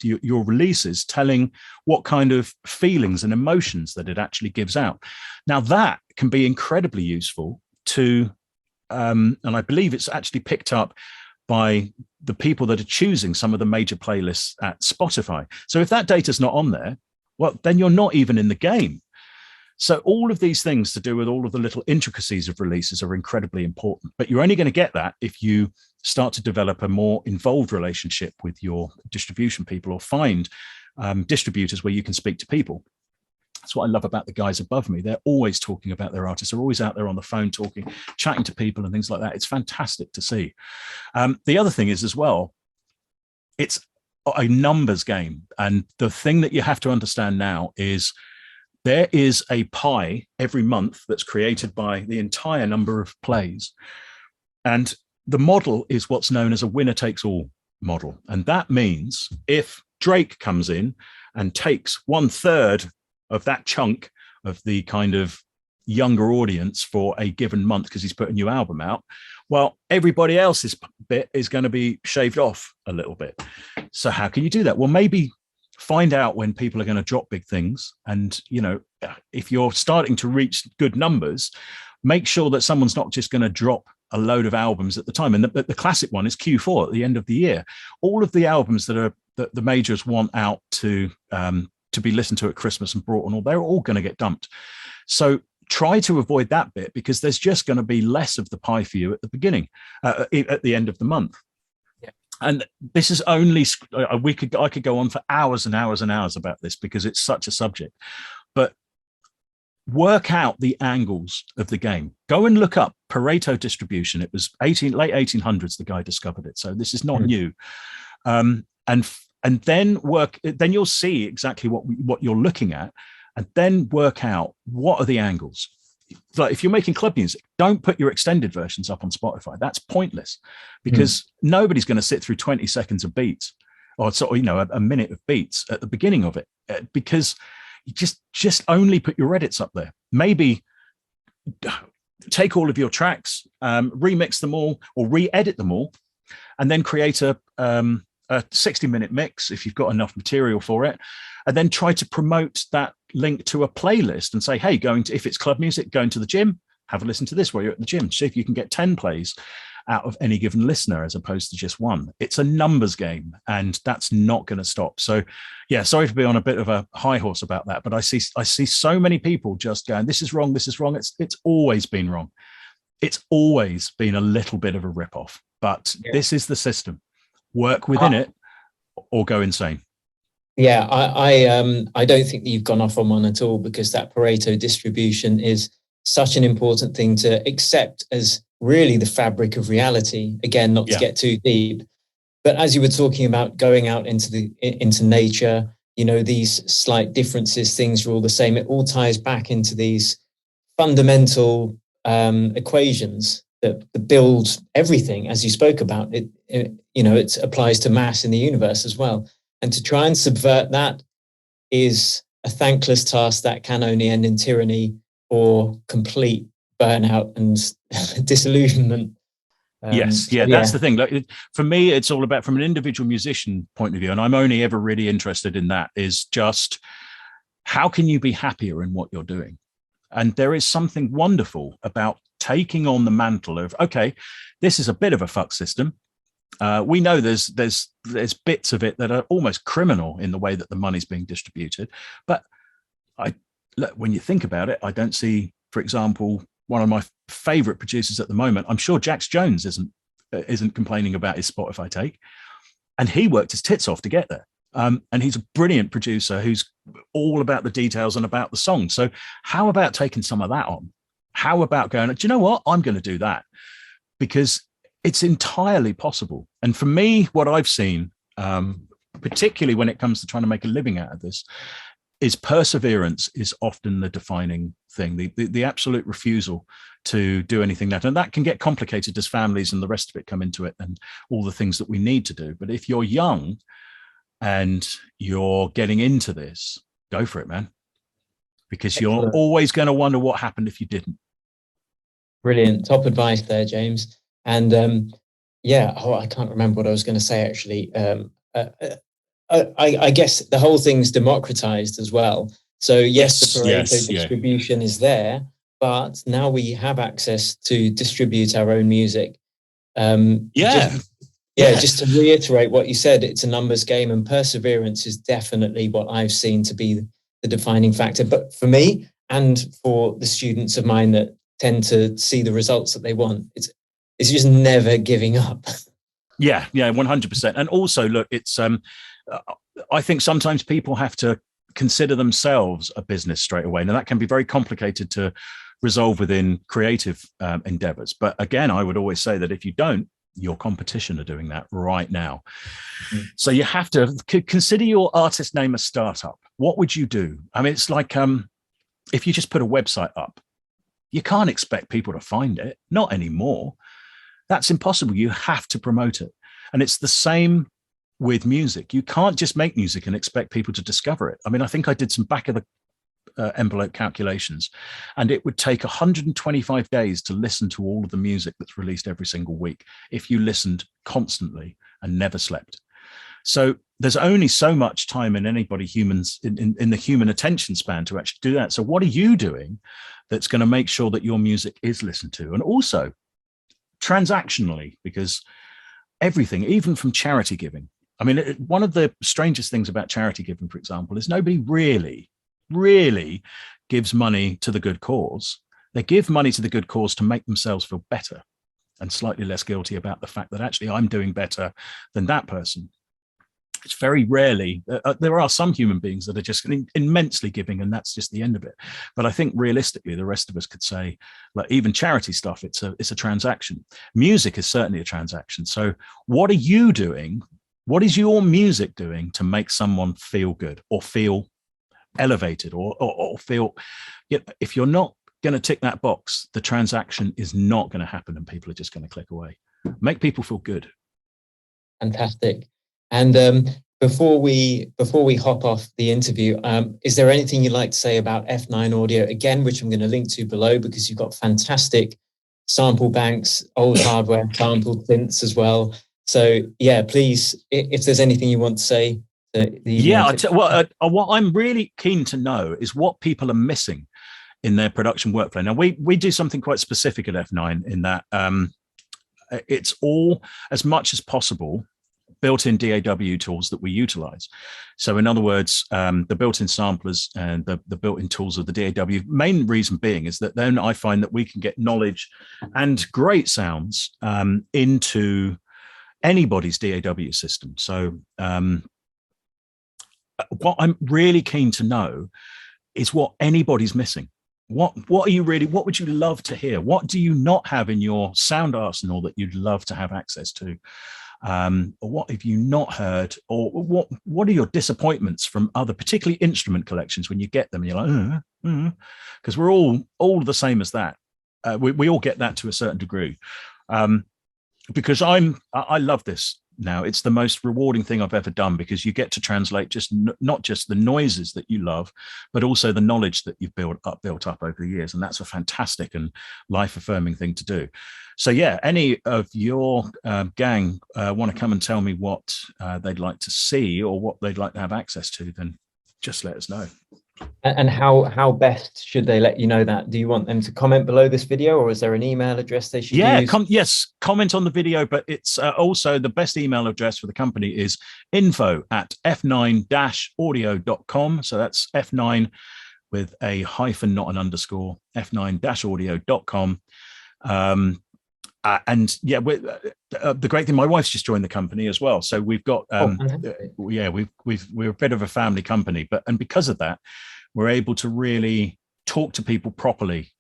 your releases, telling what kind of feelings and emotions that it actually gives out. Now, that can be incredibly useful to, and I believe it's actually picked up by the people that are choosing some of the major playlists at Spotify. So if that data's not on there, well, then you're not even in the game. So all of these things to do with all of the little intricacies of releases are incredibly important, but you're only going to get that if you start to develop a more involved relationship with your distribution people, or find distributors where you can speak to people. That's what I love about the guys above me. They're always talking about their artists. They're always out there on the phone talking, chatting to people and things like that. It's fantastic to see. The other thing is as well, it's a numbers game. And the thing that you have to understand now is there is a pie every month that's created by the entire number of plays. And the model is what's known as a winner takes all model. And that means if Drake comes in and takes 1/3 of that chunk of the kind of younger audience for a given month because he's put a new album out, well, everybody else's bit is going to be shaved off a little bit. So how can you do that? Well, maybe find out when people are going to drop big things. And, if you're starting to reach good numbers, make sure that someone's not just going to drop a load of albums at the time. And the classic one is Q4 at the end of the year. All of the albums that the majors want out to be listened to at Christmas and brought and all, they're all going to get dumped. So try to avoid that bit, because there's just going to be less of the pie for you at the beginning, at the end of the month. Yeah. And this is only, I could go on for hours and hours and hours about this because it's such a subject, but work out the angles of the game. Go and look up Pareto distribution. It was late 1800s, the guy discovered it. So this is not new. And then you'll see exactly what you're looking at, and then work out what are the angles. Like if you're making club music, don't put your extended versions up on Spotify. That's pointless, because nobody's going to sit through 20 seconds of beats, or sort of, you know, a minute of beats at the beginning of it, because you just only put your edits up there. Maybe take all of your tracks, remix them all, or re-edit them all, and then create a 60-minute mix if you've got enough material for it, and then try to promote that link to a playlist and say, hey, if it's club music, going to the gym, have a listen to this while you're at the gym. See if you can get 10 plays out of any given listener as opposed to just one. It's a numbers game, and that's not going to stop. So yeah, sorry to be on a bit of a high horse about that, but I see so many people just going, this is wrong. It's always been wrong. It's always been a little bit of a ripoff, but this is the system. Work within it or go insane. Yeah, I don't think that you've gone off on one at all, because that Pareto distribution is such an important thing to accept as really the fabric of reality. Again, not to get too deep, but as you were talking about going out into nature, you know, these slight differences, things are all the same. It all ties back into these fundamental equations that build everything, as you spoke about. It applies to mass in the universe as well. And to try and subvert that is a thankless task that can only end in tyranny or complete burnout and disillusionment. That's the thing. Like, for me, it's all about, from an individual musician point of view, and I'm only ever really interested in that, is just how can you be happier in what you're doing? And there is something wonderful about taking on the mantle of, okay, this is a bit of a fuck system. We know there's bits of it that are almost criminal in the way that the money's being distributed. But when you think about it, I don't see, for example, one of my favorite producers at the moment, I'm sure Jax Jones isn't complaining about his Spotify take, and he worked his tits off to get there. And he's a brilliant producer who's all about the details and about the song. So how about taking some of that on? How about going, do you know what? I'm going to do that, because it's entirely possible. And for me, what I've seen, particularly when it comes to trying to make a living out of this, is perseverance is often the defining thing, the absolute refusal to do anything that, and that can get complicated as families and the rest of it come into it and all the things that we need to do. But if you're young and you're getting into this, go for it, man, because you're always going to wonder what happened if you didn't. Brilliant. Top advice there, James. And I can't remember what I was going to say, actually. I guess the whole thing's democratized as well. So yes, the Pareto distribution is there, but now we have access to distribute our own music. Just to reiterate what you said, it's a numbers game, and perseverance is definitely what I've seen to be the defining factor. But for me, and for the students of mine that tend to see the results that they want, it's just never giving up. Yeah, 100%. And also, look, it's I think sometimes people have to consider themselves a business straight away. Now, that can be very complicated to resolve within creative endeavors. But again, I would always say that if you don't, your competition are doing that right now. Mm-hmm. So you have to consider your artist name a startup. What would you do? I mean, it's like if you just put a website up, you can't expect people to find it. Not anymore. That's impossible. You have to promote it. And it's the same with music. You can't just make music and expect people to discover it. I mean, I think I did some back of the envelope calculations, and it would take 125 days to listen to all of the music that's released every single week if you listened constantly and never slept. So there's only so much time in humans in the human attention span to actually do that. So what are you doing that's going to make sure that your music is listened to? And also transactionally, because everything, even from charity giving, I mean, one of the strangest things about charity giving, for example, is nobody really gives money to the good cause, they give money to the good cause to make themselves feel better and slightly less guilty about the fact that actually I'm doing better than that person. It's very rarely, there are some human beings that are just immensely giving, and that's just the end of it. But I think realistically, the rest of us could say, like even charity stuff, it's a transaction. Music is certainly a transaction. So what are you doing? What is your music doing to make someone feel good or feel elevated or feel, if you're not going to tick that box, the transaction is not going to happen and people are just going to click away. Make people feel good. Fantastic. And before we hop off the interview, is there anything you'd like to say about F9 audio again, which I'm going to link to below, because you've got fantastic sample banks, old hardware, sample synths as well. So yeah, please, if there's anything you want to say. What I'm really keen to know is what people are missing in their production workflow. Now we do something quite specific at F9 in that it's all, as much as possible, built-in DAW tools that we utilize. So in other words, the built-in samplers and the built-in tools of the DAW, main reason being is that then I find that we can get knowledge and great sounds into anybody's DAW system. So what I'm really keen to know is what anybody's missing. What would you love to hear? What do you not have in your sound arsenal that you'd love to have access to? Or what have you not heard? Or what are your disappointments from other, particularly instrument collections, when you get them and you're like, because we're all the same as that. We all get that to a certain degree. Because I love this now. It's the most rewarding thing I've ever done, because you get to translate not just the noises that you love, but also the knowledge that you've built up over the years. And that's a fantastic and life-affirming thing to do. So yeah, any of your gang want to come and tell me what they'd like to see or what they'd like to have access to, then just let us know. And how best should they let you know that? Do you want them to comment below this video, or is there an email address they should use? Yes, comment on the video, but it's also the best email address for the company is info@f9-audio.com. So that's F9 with a hyphen, not an underscore, f9-audio.com. And yeah, the great thing, my wife's just joined the company as well. So we've got, we're a bit of a family company, and because of that, we're able to really talk to people properly.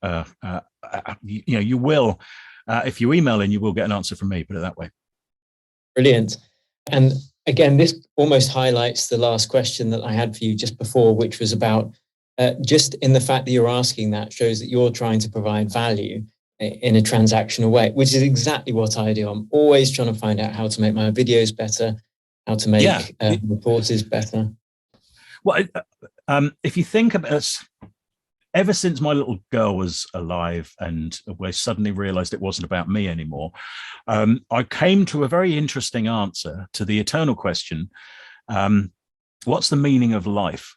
You will, if you email in, you will get an answer from me, put it that way. Brilliant. And again, this almost highlights the last question that I had for you just before, which was about just in the fact that you're asking that shows that you're trying to provide value in a transactional way, which is exactly what I do. I'm always trying to find out how to make my videos better, how to make reports better. Well, if you think about us, ever since my little girl was alive and we suddenly realized it wasn't about me anymore, I came to a very interesting answer to the eternal question, what's the meaning of life?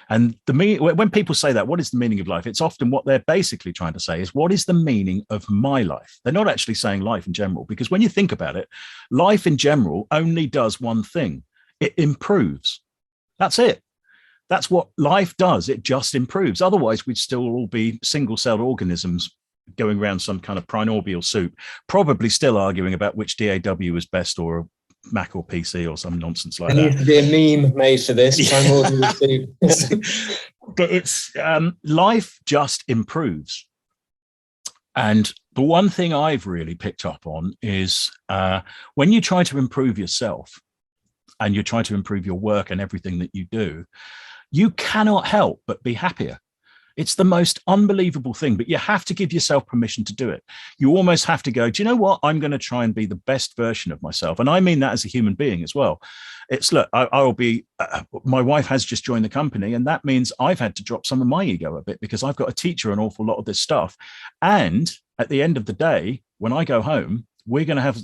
And when people say that, what is the meaning of life? It's often what they're basically trying to say is, what is the meaning of my life? They're not actually saying life in general, because when you think about it, life in general only does one thing. It improves. That's it. That's what life does. It just improves. Otherwise, we'd still all be single-celled organisms going around some kind of primordial soup, probably still arguing about which DAW is best, or a Mac or PC or some nonsense like that. There needs to be a meme made for this. But it's life just improves. And the one thing I've really picked up on is when you try to improve yourself and you try to improve your work and everything that you do, you cannot help but be happier. It's the most unbelievable thing, but you have to give yourself permission to do it. You almost have to go, do you know what? I'm going to try and be the best version of myself. And I mean that as a human being as well. It's, look, I will be, my wife has just joined the company, and that means I've had to drop some of my ego a bit, because I've got to teach her an awful lot of this stuff. And at the end of the day, when I go home, we're going to have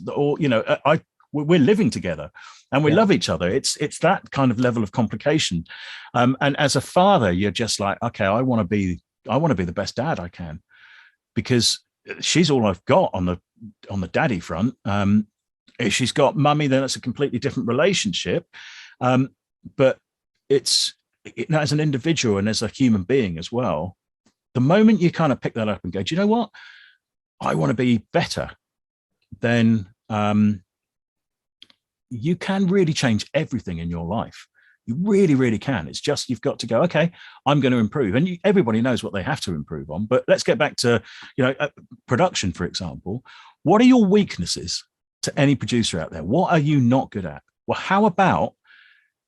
we're living together and we love each other. It's that kind of level of complication. And as a father, you're just like, okay, I want to be the best dad I can, because she's all I've got on the daddy front. If she's got mummy, then it's a completely different relationship. But it's, as an individual and as a human being as well, the moment you kind of pick that up and go, do you know what? I want to be better, then you can really change everything in your life. You really, really can. It's just, you've got to go, okay, I'm going to improve. And everybody knows what they have to improve on. But let's get back to, production, for example. What are your weaknesses to any producer out there? What are you not good at? Well, how about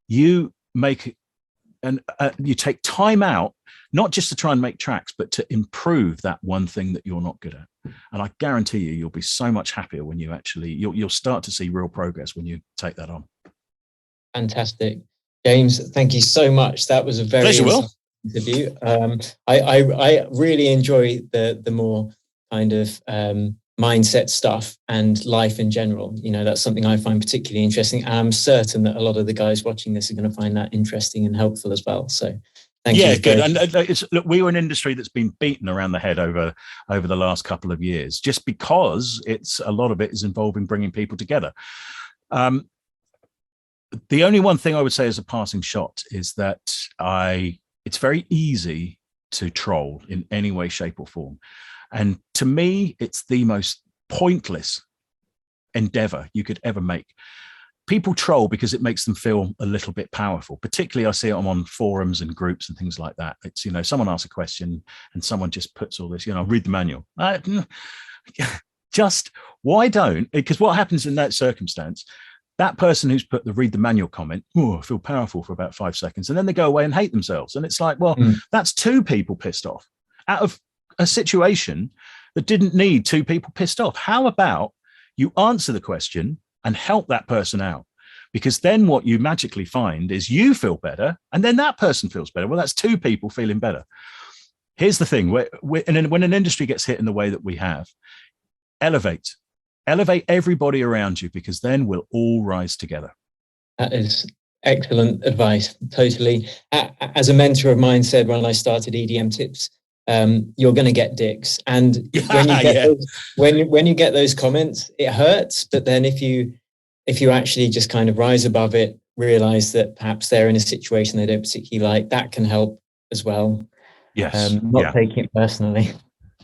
you make you take time out, not just to try and make tracks, but to improve that one thing that you're not good at. And I guarantee you'll be so much happier when you actually, you'll start to see real progress when you take that on. Fantastic. James, thank you so much. That was a very interview. I really enjoy the more kind of mindset stuff and life in general. That's something I find particularly interesting. And I'm certain that a lot of the guys watching this are going to find that interesting and helpful as well. So thank you. Yeah, good. And look, we were an industry that's been beaten around the head over the last couple of years, just because a lot of it is involving bringing people together. The only one thing I would say as a passing shot is that it's very easy to troll in any way, shape or form. And to me, it's the most pointless endeavor you could ever make. People troll because it makes them feel a little bit powerful. Particularly, I see it on forums and groups and things like that. It's, someone asks a question and someone just puts all this, read the manual. Just why don't? Because what happens in that circumstance, that person who's put the read the manual comment, I feel powerful for about 5 seconds. And then they go away and hate themselves. And it's like, well, that's 2 people pissed off out of a situation that didn't need 2 people pissed off. How about you answer the question and help that person out? Because then what you magically find is you feel better and then that person feels better. Well, that's 2 people feeling better. Here's the thing. When an industry gets hit in the way that we have, elevate everybody around you, because then we'll all rise together. That is excellent advice. Totally. As a mentor of mine said when I started EDMTips, you're going to get dicks, and when you get those comments, it hurts. But then if you actually just kind of rise above it, realize that perhaps they're in a situation they don't particularly like, that can help as well. Yes, not taking it personally.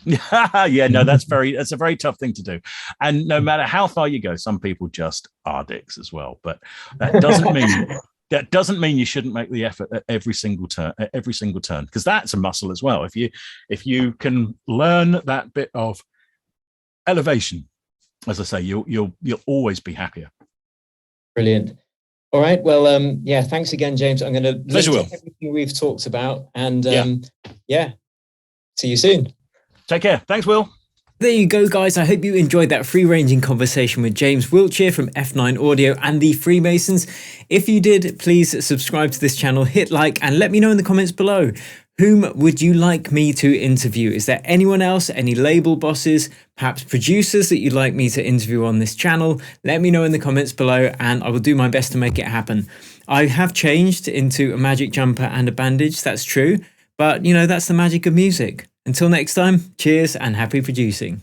Yeah, no, that's a very tough thing to do. And no matter how far you go, some people just are dicks as well. But that doesn't mean you shouldn't make the effort at every single turn, because that's a muscle as well. If you can learn that bit of elevation, as I say, you'll always be happier. Brilliant. All right. Well, thanks again, James. I'm going to list everything we've talked about, and see you soon. Take care. Thanks, Will. There you go, guys. I hope you enjoyed that free-ranging conversation with James Wiltshire from F9 Audio and the Freemasons. If you did, please subscribe to this channel, hit like, and let me know in the comments below. Whom would you like me to interview? Is there anyone else, any label bosses, perhaps producers that you'd like me to interview on this channel? Let me know in the comments below and I will do my best to make it happen. I have changed into a magic jumper and a bandage, that's true. But, that's the magic of music. Until next time, cheers and happy producing.